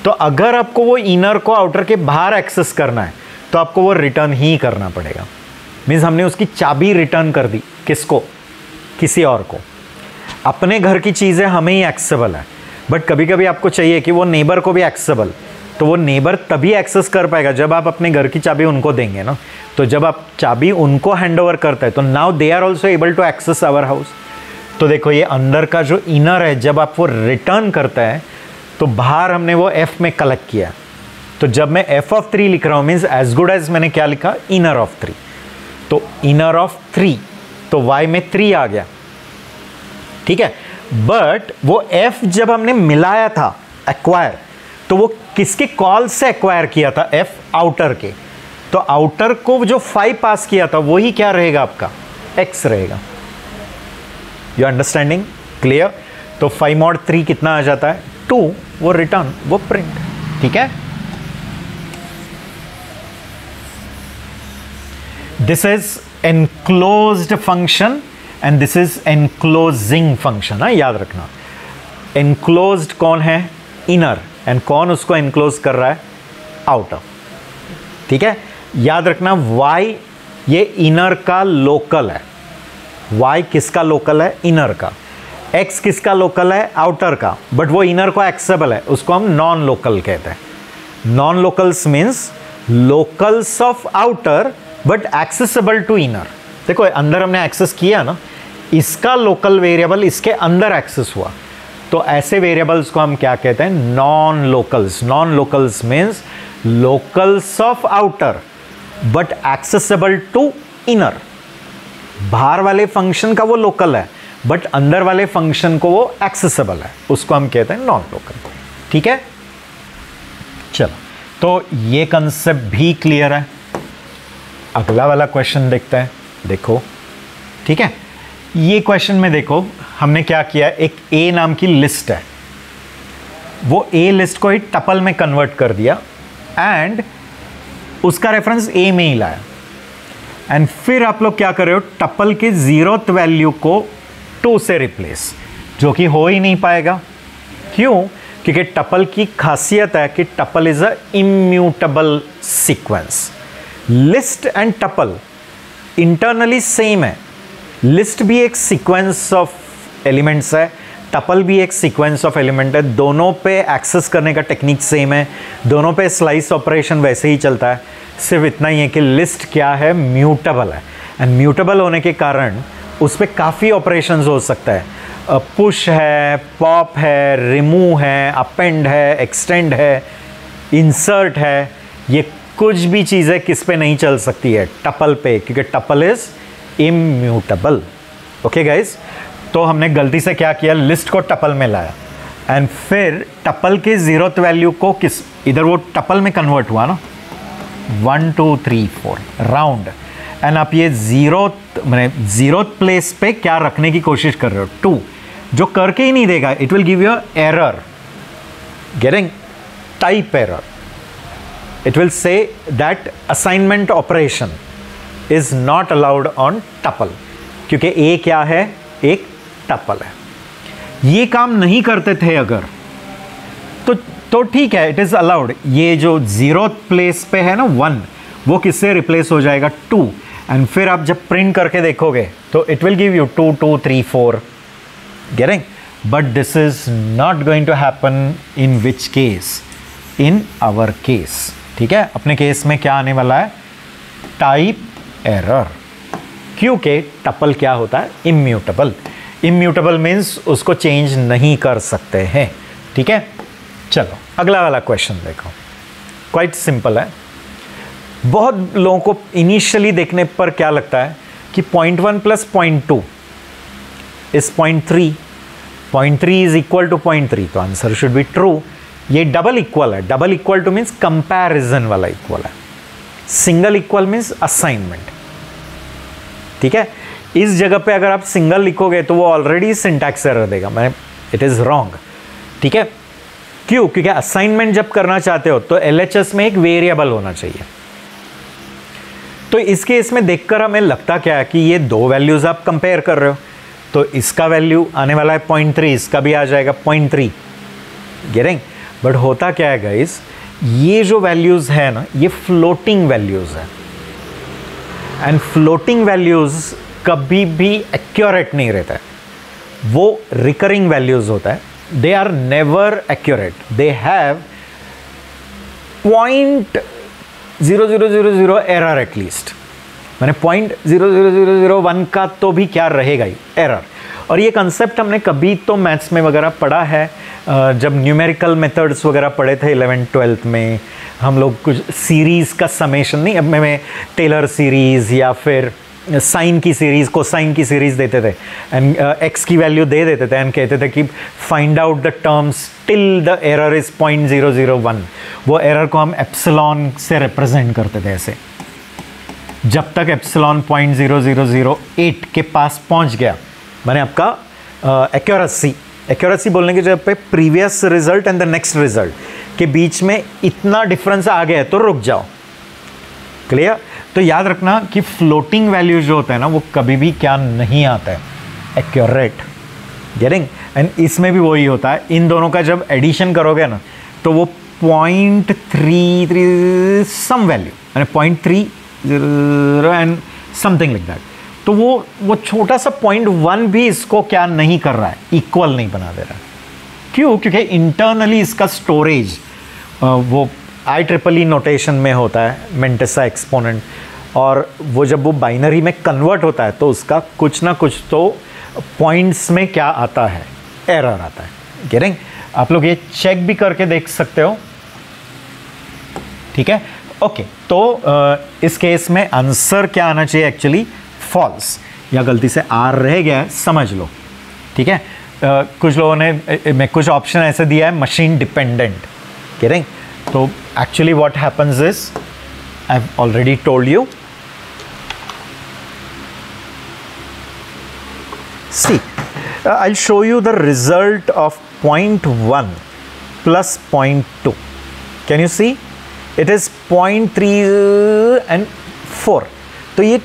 तो अगर आपको वो इनर को आउटर के बाहर एक्सेस करना है, तो आपको वो रिटर्न ही करना पड़ेगा। मीन्स हमने उसकी चाबी रिटर्न कर दी, किसको, किसी और को। अपने घर की चीज़ें हमें ही एक्सेसिबल है, बट कभी कभी आपको चाहिए कि वो नेबर को भी एक्सेसिबल, तो वो नेबर तभी एक्सेस कर पाएगा जब आप अपने घर की चाबी उनको देंगे ना। तो जब आप चाबी उनको हैंड ओवर करते हैं, तो now they are also able to access our house. तो देखो ये अंदर का जो इनर है, जब आप वो रिटर्न करता है, तो बाहर हमने वो f में कलेक्ट किया। तो जब मैं f ऑफ 3 लिख रहा हूँ, मीन्स एज गुड एज मैंने क्या लिखा, इनर ऑफ 3। तो इनर ऑफ 3, तो y में 3 आ गया। ठीक है, बट वो f जब हमने मिलाया था, एक्वायर, तो वो किसके कॉल से एक्वायर किया था, f आउटर के। तो आउटर को जो 5 पास किया था वही क्या रहेगा आपका, x रहेगा। You understanding? क्लियर? तो 5 mod 3 कितना आ जाता है 2, वो रिटर्न, वो प्रिंट। ठीक है, this is enclosed function and this is enclosing function. हाँ, याद रखना, एनक्लोज्ड कौन है, इनर, एंड कौन उसको एनक्लोज कर रहा है, आउटर। ठीक है, याद रखना y ये इनर का लोकल है, y किसका लोकल है, इनर का, x किसका लोकल है, आउटर का, बट वो इनर को एक्सेसिबल है, उसको हम नॉन लोकल कहते हैं। Non locals means locals of outer but accessible to inner. देखो अंदर हमने एक्सेस किया ना, इसका लोकल वेरिएबल इसके अंदर एक्सेस हुआ, तो ऐसे वेरिएबल्स को हम क्या कहते हैं, non locals. Non locals means locals of outer but accessible to inner. बाहर वाले फंक्शन का वो लोकल है बट अंदर वाले फंक्शन को वो एक्सेसिबल है, उसको हम कहते हैं नॉन लोकल। ठीक है, चलो, तो ये कंसेप्ट भी क्लियर है। अगला वाला क्वेश्चन देखते हैं। देखो, ठीक है, ये क्वेश्चन में देखो हमने क्या किया, एक ए नाम की लिस्ट है, वो ए लिस्ट को ही टपल में कन्वर्ट कर दिया एंड उसका रेफरेंस ए में ही लाया, एंड फिर आप लोग क्या कर रहे हो, टपल की 0th वैल्यू को 2 से रिप्लेस, जो कि हो ही नहीं पाएगा। क्यों? क्योंकि टपल की खासियत है कि tuple is a immutable sequence. List and tuple internally same है, लिस्ट भी एक सीक्वेंस ऑफ एलिमेंट्स है, टपल भी एक सीक्वेंस ऑफ एलिमेंट है, दोनों पे एक्सेस करने का टेक्निक सेम है, दोनों पे स्लाइस ऑपरेशन वैसे ही चलता है। सिर्फ इतना ही है कि लिस्ट क्या है, म्यूटेबल है, एंड म्यूटेबल होने के कारण उस पर काफ़ी ऑपरेशंस हो सकता है, पुश है, पॉप है, रिमूव है, अपेंड है, एक्सटेंड है, इंसर्ट है, ये कुछ भी चीज़ें किस पे नहीं चल सकती है, टपल पे, क्योंकि tuple is immutable. Okay guys, तो हमने गलती से क्या किया, लिस्ट को टपल में लाया एंड फिर टपल के 0th वैल्यू को किस, इधर वो टपल में कन्वर्ट हुआ ना, 1 2 3 4 राउंड, एंड आप ये 0th प्लेस पे क्या रखने की कोशिश कर रहे हो, 2, जो करके ही नहीं देगा, it will give you error, getting type error. It will say that assignment operation is not allowed on tuple, क्योंकि A क्या है, एक टपल है। ये काम नहीं करते थे अगर, तो ठीक है, इट इज अलाउड। ये जो 0th प्लेस पे है ना 1, वो किससे रिप्लेस हो जाएगा, 2, एंड फिर आप जब प्रिंट करके देखोगे तो it will give you 2 2 3 4, getting, but this is not going to happen in which case, in our case. ठीक है, अपने केस में क्या आने वाला है, टाइप एरर, क्योंकि टपल क्या होता है, इम्यूटेबल। इम्यूटेबल मीन्स उसको चेंज नहीं कर सकते हैं। ठीक है, चलो अगला वाला क्वेश्चन देखो, क्वाइट सिंपल है। बहुत लोगों को इनिशियली देखने पर क्या लगता है कि 0.1 plus 0.2 is 0.3, 0.3 is equal to 0.3, तो आंसर शुड बी ट्रू। ये डबल इक्वल है, double equal to means comparison वाला इक्वल है, सिंगल इक्वल मीन्स असाइनमेंट। ठीक है, इस जगह पे अगर आप सिंगल लिखोगे तो वो ऑलरेडी सिंटैक्स एरर देगा, मैं इट इज रॉन्ग। ठीक है, क्यों? क्योंकि असाइनमेंट जब करना चाहते हो तो LHS में एक वेरिएबल होना चाहिए। तो इस केस में देखकर हमें लगता क्या है कि ये दो वैल्यूज आप कंपेयर कर रहे हो, तो इसका वैल्यू आने वाला है 0.3, इसका भी आ जाएगा 0.3, गेटिंग। बट होता क्या है गाइस, ये जो वैल्यूज है ना, ये फ्लोटिंग वैल्यूज है, एंड फ्लोटिंग वैल्यूज कभी भी एक्यूरेट नहीं रहता है, वो रिकरिंग वैल्यूज होता है, they are never accurate, they have 0.0000 error at least, मैंने 0.00001 का तो भी क्या रहेगा ही एरर। और ये कंसेप्ट हमने कभी तो मैथ्स में वगैरह पढ़ा है, जब न्यूमेरिकल मेथड्स वगैरह पढ़े थे 11th-12th में, हम लोग कुछ सीरीज़ का समेशन नहीं, अब मैं टेलर सीरीज़ या फिर साइन की सीरीज़, कोसाइन की सीरीज़ देते थे, एंड एक्स की वैल्यू दे देते थे एंड कहते थे कि find out the terms till the error is 0.001। वो एरर को हम एप्सिलॉन से रिप्रेजेंट करते थे ऐसे, जब तक एप्सिलॉन 0.0008 के पास पहुंच गया, मैंने आपका एक्यूरेसी एक्यूरेसी बोलने की जगह पे previous result and the next result के बीच में इतना डिफरेंस आ गया है तो रुक जाओ। क्लियर? तो याद रखना कि फ्लोटिंग वैल्यू जो होता है ना वो कभी भी क्या नहीं आता है, एक्यूरेट। गेटिंग? एंड इसमें भी वही होता है, इन दोनों का जब एडिशन करोगे ना तो वो 0.33 सम वैल्यू यानी 0.30 एंड समथिंग लाइक दैट, तो वो छोटा सा 0.1 भी इसको क्या नहीं कर रहा है, इक्वल नहीं बना दे रहा है। क्यों? क्योंकि इंटरनली इसका स्टोरेज वो IEEE नोटेशन में होता है, मेंटेसा एक्सपोनेंट, और वो जब वो बाइनरी में कन्वर्ट होता है तो उसका कुछ ना कुछ तो पॉइंट्स में क्या आता है, एरर आता है। गेटिंग? आप लोग ये चेक भी करके देख सकते हो। ठीक है, ओके। तो इस केस में आंसर क्या आना चाहिए, एक्चुअली फॉल्स, या गलती से आर रह गया है, समझ लो। ठीक है, कुछ लोगों ने कुछ ऑप्शन ऐसे दिया है मशीन डिपेंडेंट। गेटिंग? तो actually what happens is, I have already told you, see I'll show you the result of 0.1 plus 0.2. Can you see? It is 0.3 and 4. तो ये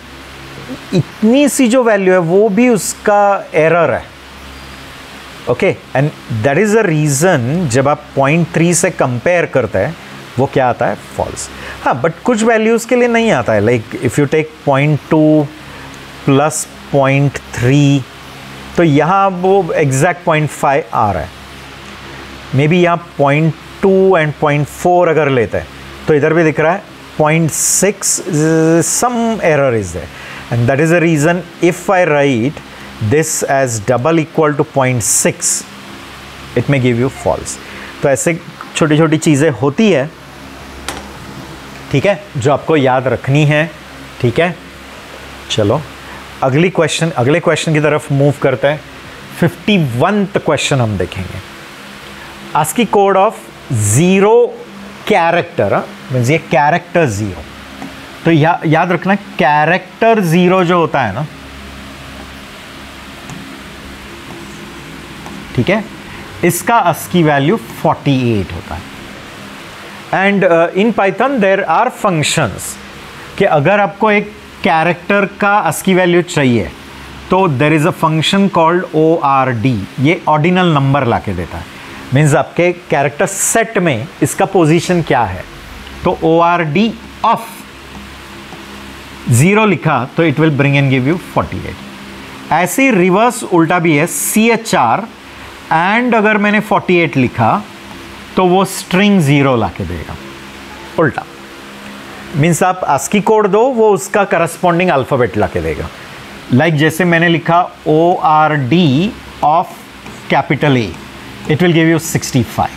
इतनी सी जो वैल्यू है वो भी उसका एरर है। Okay, and that is the reason जब आप 0.3 से कंपेयर करते हैं वो क्या आता है, फॉल्स। हाँ, बट कुछ वैल्यूज के लिए नहीं आता है, like if you take 0.2 plus 0.3, तो यहाँ वो एग्जैक्ट 0.5 आ रहा है। मे बी यहाँ 0.2 एंड 0.4 अगर लेते हैं तो इधर भी दिख रहा है 0.6, some error is there, and that is the reason if I write this as double equal to 0.6 it may give you false. तो ऐसे छोटी छोटी चीज़ें होती है, ठीक है, जो आपको याद रखनी है। ठीक है, चलो अगले क्वेश्चन की तरफ मूव करते हैं। 51th क्वेश्चन हम देखेंगे। ASCII code of 0 character, means ये कैरेक्टर 0। तो याद रखना कैरेक्टर 0 जो होता है ना, ठीक है, इसका ASCII वैल्यू 48 होता है। And in Python there are functions कि अगर आपको एक कैरेक्टर का ASCII वैल्यू चाहिए तो there is a function called ORD, ये ऑर्डिनल नंबर ला के देता है। मीन्स आपके कैरेक्टर सेट में इसका पोजीशन क्या है, तो ORD ऑफ 0 लिखा तो it will bring and give you 48। ऐसे ही रिवर्स उल्टा भी है, CHR एंड अगर मैंने 48 लिखा तो वो स्ट्रिंग 0 ला के देगा, उल्टा। मीन्स आप ASCII कोड दो, वो उसका करस्पॉन्डिंग अल्फ़ाबेट ला के देगा। लाइक जैसे मैंने लिखा ORD of capital A, it will give you 65,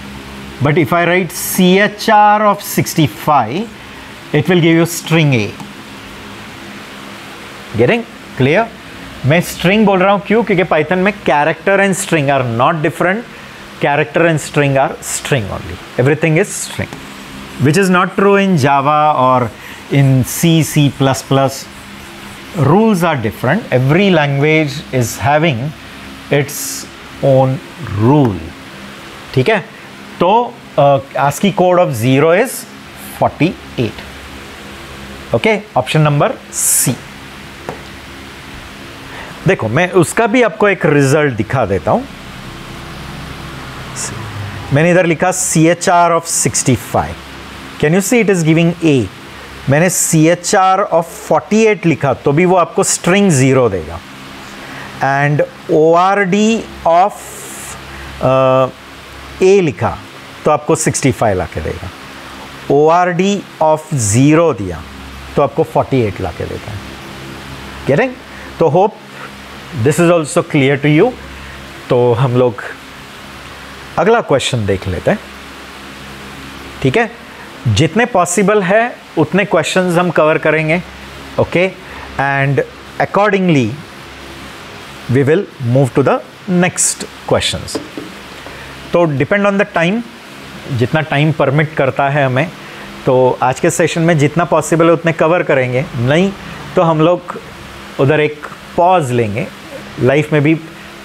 but if I write CHR of 65 it will give you string A। Getting clear? मैं स्ट्रिंग बोल रहा हूँ क्यों? क्योंकि पाइथन में character and string are not different, character and string are string only, everything is string, which is not true in Java or in C++. Rules are different. Every language is having its own rule. ठीक है? तो ASCII code of 0 is 48. Okay? Option number C. देखो मैं उसका भी आपको एक result दिखा देता हूँ। मैंने इधर लिखा CHR of 65. Can you see it is giving A? मैंने CHR of 48 लिखा तो भी वो आपको स्ट्रिंग 0 देगा, एंड ORD of A लिखा तो आपको 65 ला के देगा। ORD of 0 दिया तो आपको 48 ला के देता है। गेटिंग? तो hope this is also clear to you. तो हम लोग अगला क्वेश्चन देख लेते हैं। ठीक है, जितने पॉसिबल है उतने क्वेश्चंस हम कवर करेंगे। Okay, and accordingly we will move to the next questions. तो डिपेंड ऑन द टाइम, जितना टाइम परमिट करता है हमें, तो आज के सेशन में जितना पॉसिबल है उतने कवर करेंगे, नहीं तो हम लोग उधर एक पॉज लेंगे। लाइफ में भी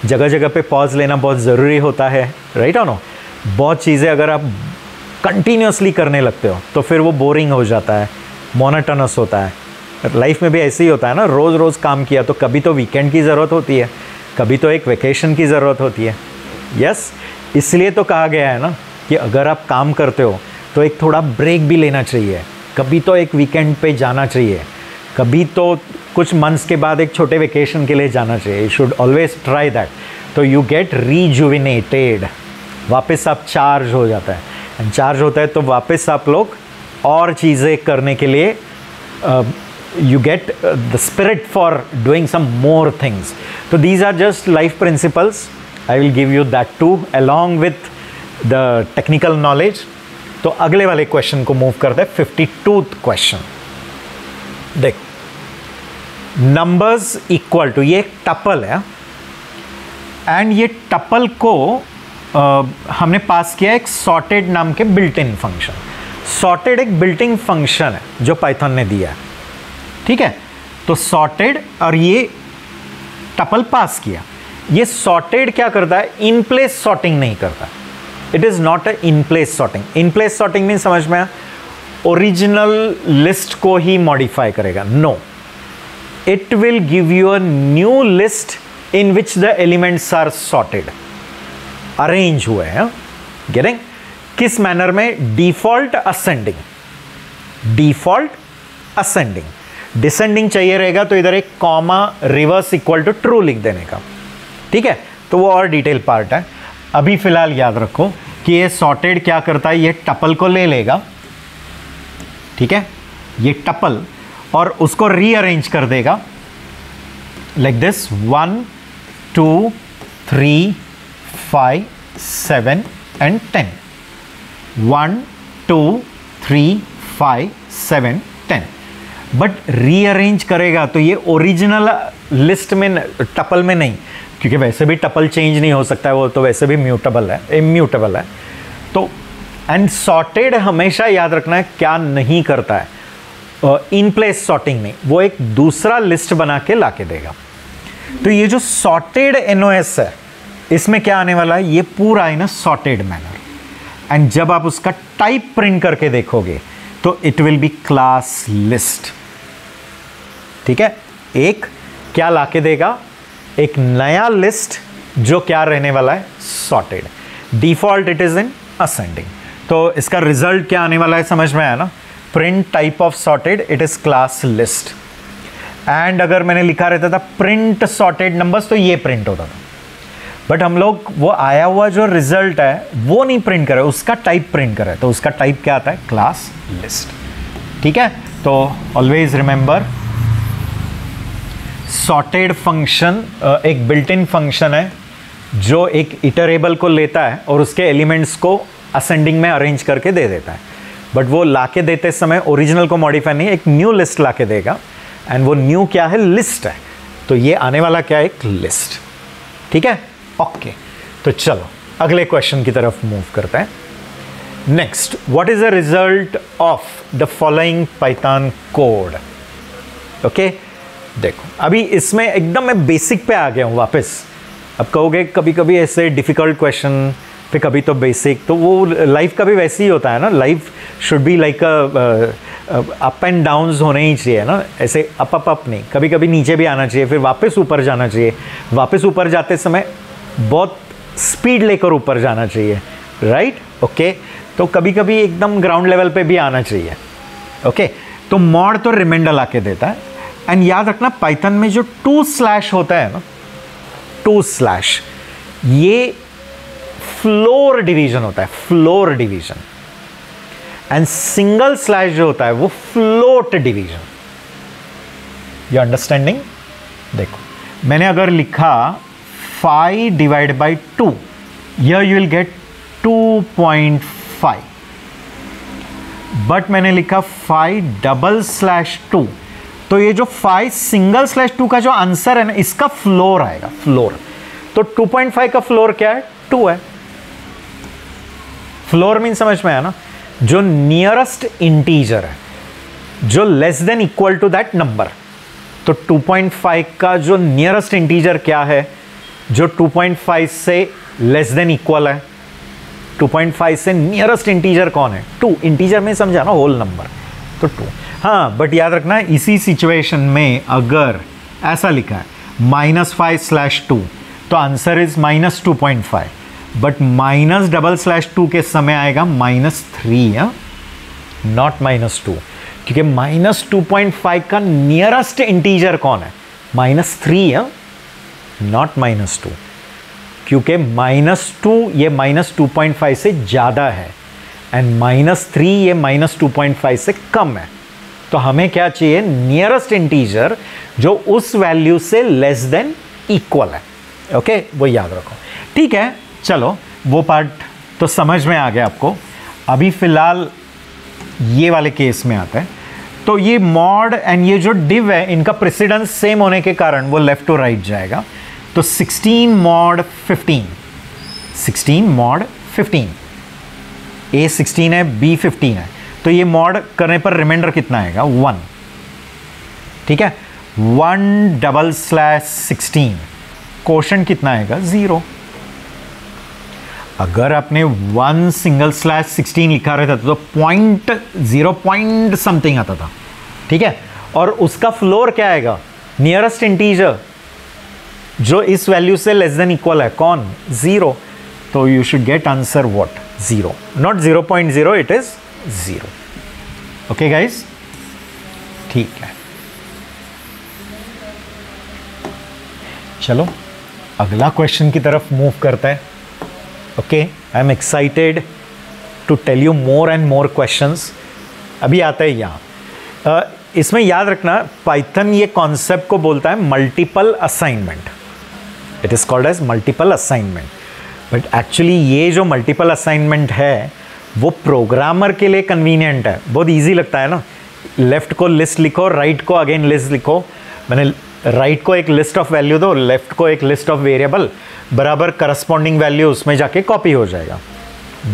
जगह जगह पे पॉज लेना बहुत ज़रूरी होता है, राइट और नो। बहुत चीज़ें अगर आप कंटिन्यूसली करने लगते हो तो फिर वो बोरिंग हो जाता है, मोनोटोनस होता है। लाइफ में भी ऐसे ही होता है ना, रोज़ रोज़ काम किया तो कभी तो वीकेंड की ज़रूरत होती है, कभी तो एक वेकेशन की ज़रूरत होती है। यस, इसलिए तो कहा गया है ना कि अगर आप काम करते हो तो एक थोड़ा ब्रेक भी लेना चाहिए, कभी तो एक वीकेंड पे जाना चाहिए, कभी तो कुछ मंथ्स के बाद एक छोटे वेकेशन के लिए जाना चाहिए। You should always try that, तो यू गेट रीजुविनेटेड, वापस आप चार्ज हो जाता है। एंड चार्ज होता है तो वापस आप लोग और चीज़ें करने के लिए you get the spirit for doing some more things. So these are just life principles. I will give you that too along with the technical knowledge. तो अगले वाले क्वेश्चन को मूव करते हैं, 52th क्वेश्चन। देख, नंबर्स इक्वल टू, ये एक tuple है एंड ये टपल को हमने पास किया एक सॉर्टेड नाम के बिल्ट इन फंक्शन। सॉर्टेड एक बिल्ट इन फंक्शन है जो पाइथन ने दिया है, ठीक है। तो सॉर्टेड और ये टपल पास किया। ये सॉर्टेड क्या करता है, इन प्लेस सॉर्टिंग नहीं करता। It is not a in place sorting. In place sorting में समझ में ओरिजिनल लिस्ट को ही मॉडिफाई करेगा, no, it will give you a new list in which the elements are sorted, arrange हुए हैं। गेटिंग? किस मैनर में? Default ascending. Default ascending. Descending चाहिए रहेगा तो इधर एक comma reverse equal to true लिख देने का, ठीक है। तो वो और डिटेल पार्ट है। अभी फिलहाल याद रखो कि ये सॉर्टेड क्या करता है, ये टपल को ले लेगा, ठीक है, ये टपल, और उसको रीअरेंज कर देगा like this, 1 2 3 5 7 and 10, 1 2 3 5 7 10। But rearrange करेगा तो ये ओरिजिनल लिस्ट में, टपल में नहीं, क्योंकि वैसे भी टपल चेंज नहीं हो सकता है, वो तो वैसे भी म्यूटेबल है, इम्यूटेबल है। तो एंड सॉर्टेड हमेशा याद रखना है क्या नहीं करता है, इन प्लेस सॉर्टिंग नहीं, वो एक दूसरा लिस्ट बना के ला के देगा। तो ये जो सॉर्टेड एनओएस है, इसमें क्या आने वाला है, ये पूरा है ना सॉर्टेड मैनर। एंड जब आप उसका टाइप प्रिंट करके देखोगे तो it will be class list, ठीक है। एक क्या लाके देगा, एक नया लिस्ट जो क्या रहने वाला है, sorted. Default it is in ascending. तो इसका रिजल्ट क्या आने वाला है, समझ में आया ना। Print type of sorted, it is class list. And अगर मैंने लिखा रहता था प्रिंट सॉर्टेड नंबर्स तो ये प्रिंट होता था, बट हम लोग वो आया हुआ जो रिजल्ट है वो नहीं प्रिंट करे, उसका टाइप प्रिंट करे। तो उसका टाइप क्या आता है, क्लास लिस्ट, ठीक है। तो ऑलवेज रिमेंबर, सॉर्टेड फंक्शन एक बिल्ट इन फंक्शन है जो एक इटरेबल को लेता है और उसके एलिमेंट्स को असेंडिंग में अरेंज करके दे देता है। बट वो लाके देते समय ओरिजिनल को मॉडिफाई नहीं, एक न्यू लिस्ट लाके देगा। एंड वो न्यू क्या है, लिस्ट है। तो ये आने वाला क्या है, एक लिस्ट, ठीक है। ओके, तो चलो अगले क्वेश्चन की तरफ मूव करते हैं। Next, what is the result of the following Python code. Okay, देखो अभी इसमें एकदम मैं बेसिक पे आ गया हूँ वापस। अब कहोगे कभी कभी ऐसे डिफिकल्ट क्वेश्चन, फिर कभी तो बेसिक, तो वो लाइफ का भी वैसे ही होता है ना। Life should be like up and downs होने ही चाहिए ना, ऐसे अप अप अप नहीं, कभी कभी नीचे भी आना चाहिए, फिर वापस ऊपर जाना चाहिए। वापस ऊपर जाते समय बहुत स्पीड लेकर ऊपर जाना चाहिए, राइट। ओके, तो कभी कभी एकदम ग्राउंड लेवल पे भी आना चाहिए। ओके, तो मॉड तो रिमाइंडर ला के देता है। एंड याद रखना पाइथन में जो 2/ होता है ना, 2/, ये फ्लोर डिवीजन होता है, floor division. And single slash जो होता है वो फ्लोट डिवीजन। You understanding? देखो मैंने अगर लिखा 5 divide by 2, here you will get 2.5। But मैंने लिखा 5/2, तो ये जो 5/2 का जो आंसर है ना, इसका फ्लोर आएगा, फ्लोर। तो 2.5 का फ्लोर क्या है, 2 है। फ्लोर मीन समझ में आया ना, जो नियरेस्ट इंटीजर है, जो less than equal to that number. तो 2.5 का जो नियरेस्ट इंटीजर क्या है, जो 2.5 से लेस देन इक्वल है। 2.5 से नियरेस्ट इंटीजर कौन है? 2। इंटीजर में समझा ना, होल नंबर, तो 2। हाँ, बट याद रखना इसी सिचुएशन में अगर ऐसा लिखा है -5/2 तो आंसर इज -2.5, बट -/2 के समय आएगा -3, नॉट -2, क्योंकि -2.5 का नियरेस्ट इंटीजर कौन है? -3, नॉट -2, क्योंकि -2 ये -2.5 से ज़्यादा है एंड -3 ये -2.5 से कम है। तो हमें क्या चाहिए? नियरेस्ट इंटीजर जो उस वैल्यू से लेस देन इक्वल है। ओके, वो याद रखो। ठीक है, चलो वो पार्ट तो समझ में आ गया आपको। अभी फिलहाल ये वाले केस में आता है, तो ये मॉड एंड ये जो डिव है इनका प्रेसिडेंस सेम होने के कारण वो लेफ्ट टू राइट जाएगा। तो 16 mod 15, 16 mod 15, A 16 है, B 15 है, तो ये मॉड करने पर रिमाइंडर कितना आएगा? 1। ठीक है, 1/16, क्वोशंट कितना आएगा? 0। अगर आपने 1/16 लिखा रहता तो पॉइंट 0 पॉइंट समथिंग आता था। ठीक है, और उसका फ्लोर क्या आएगा? नियरेस्ट इंटीजर जो इस वैल्यू से लेस देन इक्वल है, कौन? 0। तो you should get answer what? 0, not 0.0, it is 0। Okay guys, ठीक है। चलो अगला क्वेश्चन की तरफ मूव करता है। Okay, I am excited to tell you more and more questions. अभी आता है यहाँ, इसमें याद रखना पाइथन ये कॉन्सेप्ट को बोलता है multiple assignment. It is called as multiple assignment, but actually ये जो मल्टीपल असाइनमेंट है वो प्रोग्रामर के लिए कन्वीनियंट है। बहुत इजी लगता है ना, लेफ्ट को लिस्ट लिखो, राइट को अगेन लिस्ट लिखो। मैंने राइट को एक लिस्ट ऑफ वैल्यू दो, लेफ्ट को एक लिस्ट ऑफ वेरिएबल, बराबर करस्पॉन्डिंग वैल्यू उसमें जाके कॉपी हो जाएगा।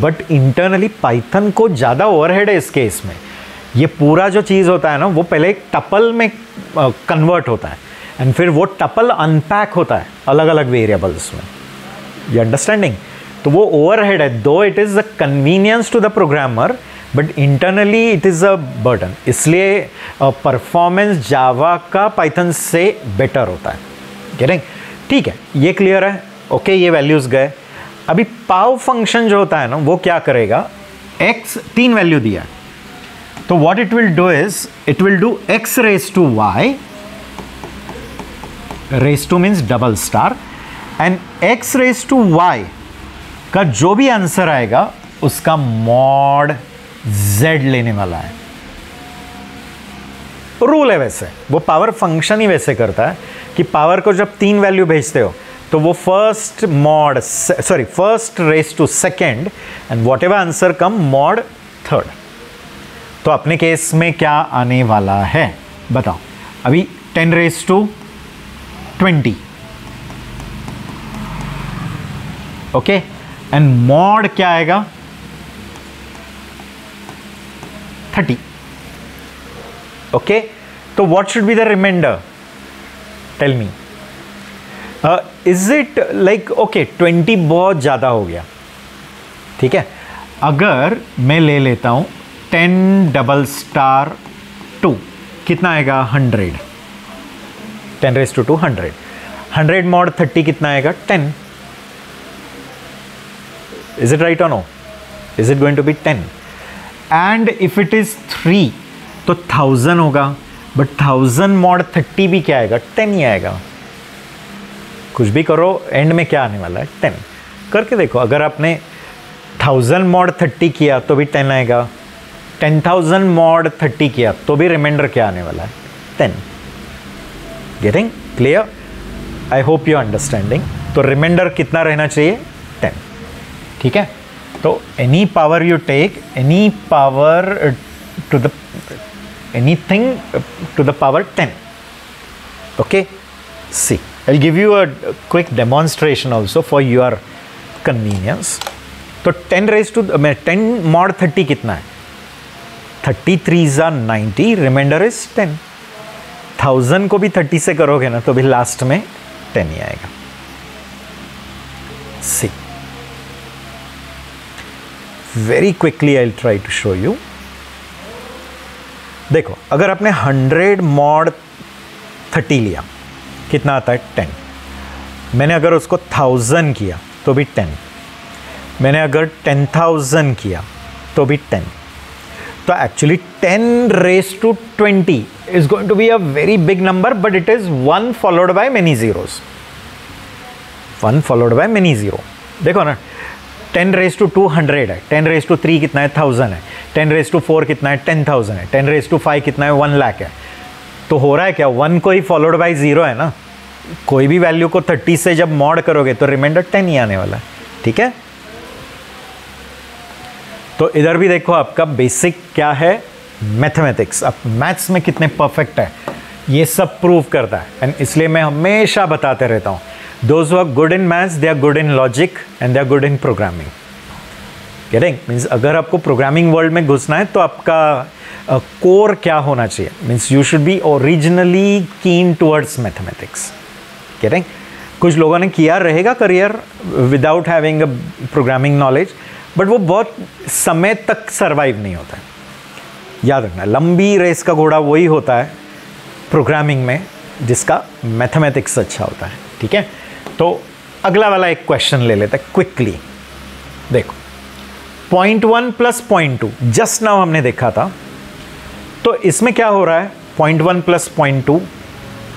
बट इंटरनली पाइथन को ज़्यादा ओवरहेड है इस केस में। ये पूरा जो चीज़ होता है ना वो पहले एक टपल में कन्वर्ट होता है एंड फिर वो टपल अनपैक होता है अलग अलग वेरिएबल्स में। You understanding? तो वो ओवरहेड है, though it is a convenience to the programmer but internally it is a burden. इसलिए परफॉर्मेंस जावा का पाइथन से बेटर होता है। गेटिंग? ठीक है, ये क्लियर है। ओके, ये वैल्यूज़ गए। अभी पाव फंक्शन जो होता है ना वो क्या करेगा? x 3 वैल्यू दिया है, तो what it will do is it will do x raise to y, raise to means double star, and x raise to y का जो भी आंसर आएगा उसका मॉड z लेने वाला है। रूल है वैसे, वो पावर फंक्शन ही वैसे करता है कि पावर को जब 3 वैल्यू भेजते हो तो वो first raise to second and whatever answer come mod third. तो अपने केस में क्या आने वाला है बताओ? अभी 10 raise to 20, okay, and mod क्या आएगा? 30। ओके, तो what should be the reminder? Tell me. Is it like okay 20 बहुत ज़्यादा हो गया, ठीक है। अगर मैं ले लेता हूँ 10^2 कितना आएगा? 100। 10 रेज टू 100। 100 मॉड 30 कितना आएगा? 10। इज इट राइट और no? Is it going to be 10? And if it is 3 तो 1000 होगा, बट 1000 मॉड 30 भी क्या आएगा? 10 ही आएगा। कुछ भी करो, एंड में क्या आने वाला है? 10। करके देखो, अगर आपने 1000 मॉड 30 किया तो भी 10 आएगा, 10,000 मॉड 30 किया तो भी रिमाइंडर क्या आने वाला है? 10। Getting clear? I hope you understanding. तो रिमाइंडर कितना रहना चाहिए? 10। ठीक है, तो any power you take, any power to the anything to the power 10. Okay, see, I'll give you a quick demonstration also for your convenience. तो 10 raised to 10 mod 30 कितना है? 33 are 90, remainder is 10. 1000 को भी 30 से करोगे ना तो भी लास्ट में 10 ही आएगा। See very quickly I will try to show you. देखो, अगर आपने 100 mod 30 लिया, कितना आता है? 10। मैंने अगर उसको 1000 किया तो भी 10। मैंने अगर 10,000 किया तो भी 10। तो actually 10 raised to 20 is going to be a very big number, but it is 1 followed by many zeros. 1 followed by many zero. देखो ना, 10 raised to 2 100 है, 10 raised to 3 कितना है? 1000 है, 10 raised to 4 कितना है? 10,000 है, 10 raised to 5 कितना है? 1 लाख है। तो हो रहा है क्या? 1 को ही फॉलोड बाई 0 है ना। कोई भी वैल्यू को 30 से जब मॉड करोगे तो रिमाइंडर 10 ही आने वाला है। ठीक है, तो इधर भी देखो आपका बेसिक क्या है? मैथमेटिक्स। आप मैथ्स में कितने परफेक्ट है ये सब प्रूव करता है। एंड इसलिए मैं हमेशा बताते रहता हूँ, those who are good in maths they are good in logic and they are good in programming. Getting means अगर आपको प्रोग्रामिंग वर्ल्ड में घुसना है तो आपका कोर क्या होना चाहिए? Means you should be originally कीन टुवर्ड्स मैथमेटिक्स। गेटिंग, कुछ लोगों ने किया रहेगा career without having a programming knowledge, but वो बहुत समय तक सरवाइव नहीं होता है। याद रखना, लंबी रेस का घोड़ा वही होता है प्रोग्रामिंग में जिसका मैथमेटिक्स अच्छा होता है। ठीक है, तो अगला वाला एक क्वेश्चन ले लेते हैं क्विकली। देखो, 0.1 प्लस 0.2 जस्ट नाउ हमने देखा था, तो इसमें क्या हो रहा है? 0.1 प्लस 0.2,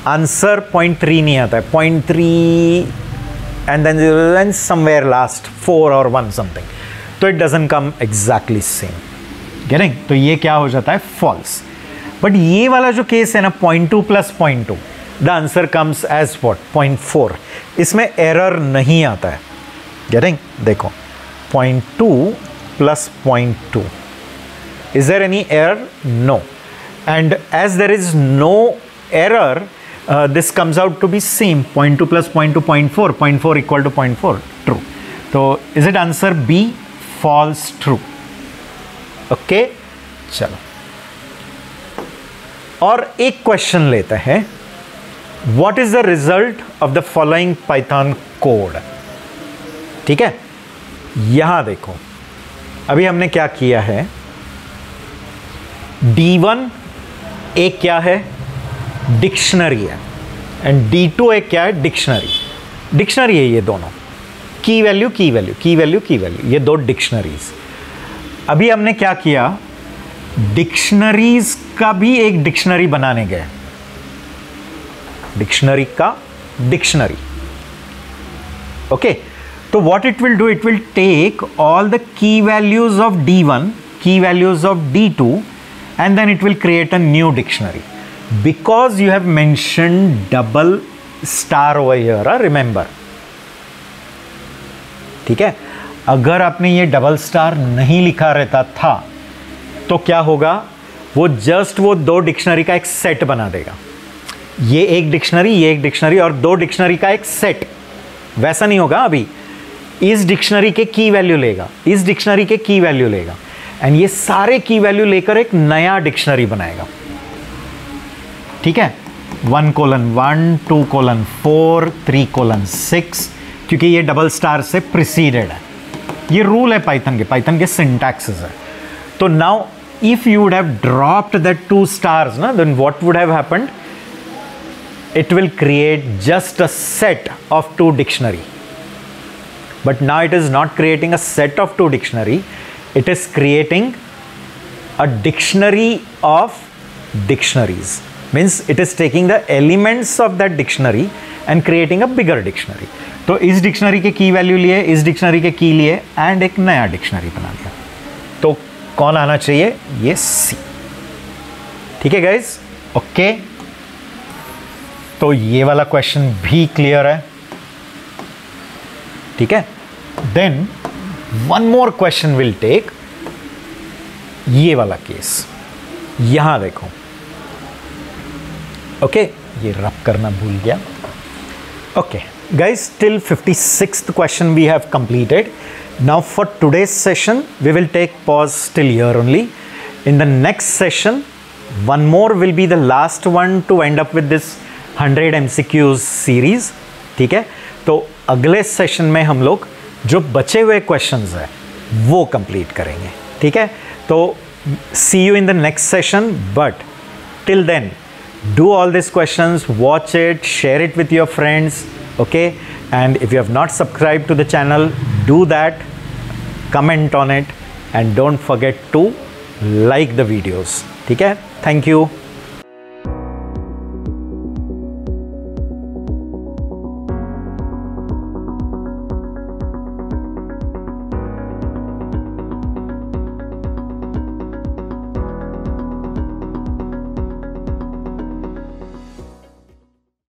आंसर 0.3 नहीं आता है, 0.3 एंड देन समवेयर लास्ट 4 और 1 समथिंग, तो it doesn't come exactly same. Getting, तो ये क्या हो जाता है? फॉल्स। बट ये वाला जो केस है ना, 0.2 plus 0.2, the answer comes as what? 0.4। इसमें एरर नहीं आता है। गेटिंग, देखो 0.2 plus 0.2, is there any error? No. And as there is no error, this comes out to be same, 0.2 plus 0.2, 0.4, 0.4 equal to 0.4, true. So is it answer B? False, true. Okay, चलो और एक question लेते हैं। What is the result of the following Python code? ठीक है, यहां देखो, अभी हमने क्या किया है? D1 एक क्या है? डिक्शनरी है, एंड D2 एक क्या है? डिक्शनरी। डिक्शनरी है ये दोनों, की वैल्यू की वैल्यू की वैल्यू की वैल्यू, ये दो डिक्शनरीज। अभी हमने क्या किया? डिक्शनरीज का भी एक डिक्शनरी बनाने गए, डिक्शनरी का डिक्शनरी। ओके, तो what it will do, it will take all the key values of D1, key values of D2, and then it will create a new dictionary because you have mentioned double star over here, remember. ठीक है, अगर आपने ये double star नहीं लिखा रहता था तो क्या होगा? वो जस्ट वो दो डिक्शनरी का एक सेट बना देगा। ये एक डिक्शनरी, ये एक डिक्शनरी और दो डिक्शनरी का एक सेट। वैसा नहीं होगा। अभी इस डिक्शनरी के की वैल्यू लेगा, इस डिक्शनरी के की वैल्यू लेगा, एंड ये सारे की वैल्यू लेकर एक नया डिक्शनरी बनाएगा। ठीक है, 1:1, 2:4, 3:6, क्योंकि ये डबल स्टार से प्रिसीडेड है। ये रूल है पाइथन के सिंटैक्सेस है। तो now if you would have dropped that 2 stars ना, then what would have happened? It will create just a set of 2 dictionary. But now it is not creating a set of 2 dictionary, it is creating a dictionary of dictionaries. Means it is taking the elements of that dictionary and creating a bigger dictionary. तो इस dictionary के की value लिए, इस dictionary के की लिए, and एक नया डिक्शनरी बना लिया। तो कौन आना चाहिए? ये सी। ठीक है गाइज, ओके। तो ये वाला क्वेश्चन भी क्लियर है। ठीक है, then one more question will take, ये वाला केस। यहां देखो, ओके, ये रब करना भूल गया। Okay guys, till 56th question we have completed. Now for today's session we will take pause till here only. In the next session one more will be the last one to end up with this 100 MCQs series. ठीक है, तो अगले session में हम लोग जो बचे हुए क्वेश्चंस हैं वो कंप्लीट करेंगे, ठीक है। तो see you in the next session, but till then do all these questions, watch it, share it with your friends, okay? And if you have not subscribed to the channel, do that, comment on it, and don't forget to like the videos, ठीक है? Thank you.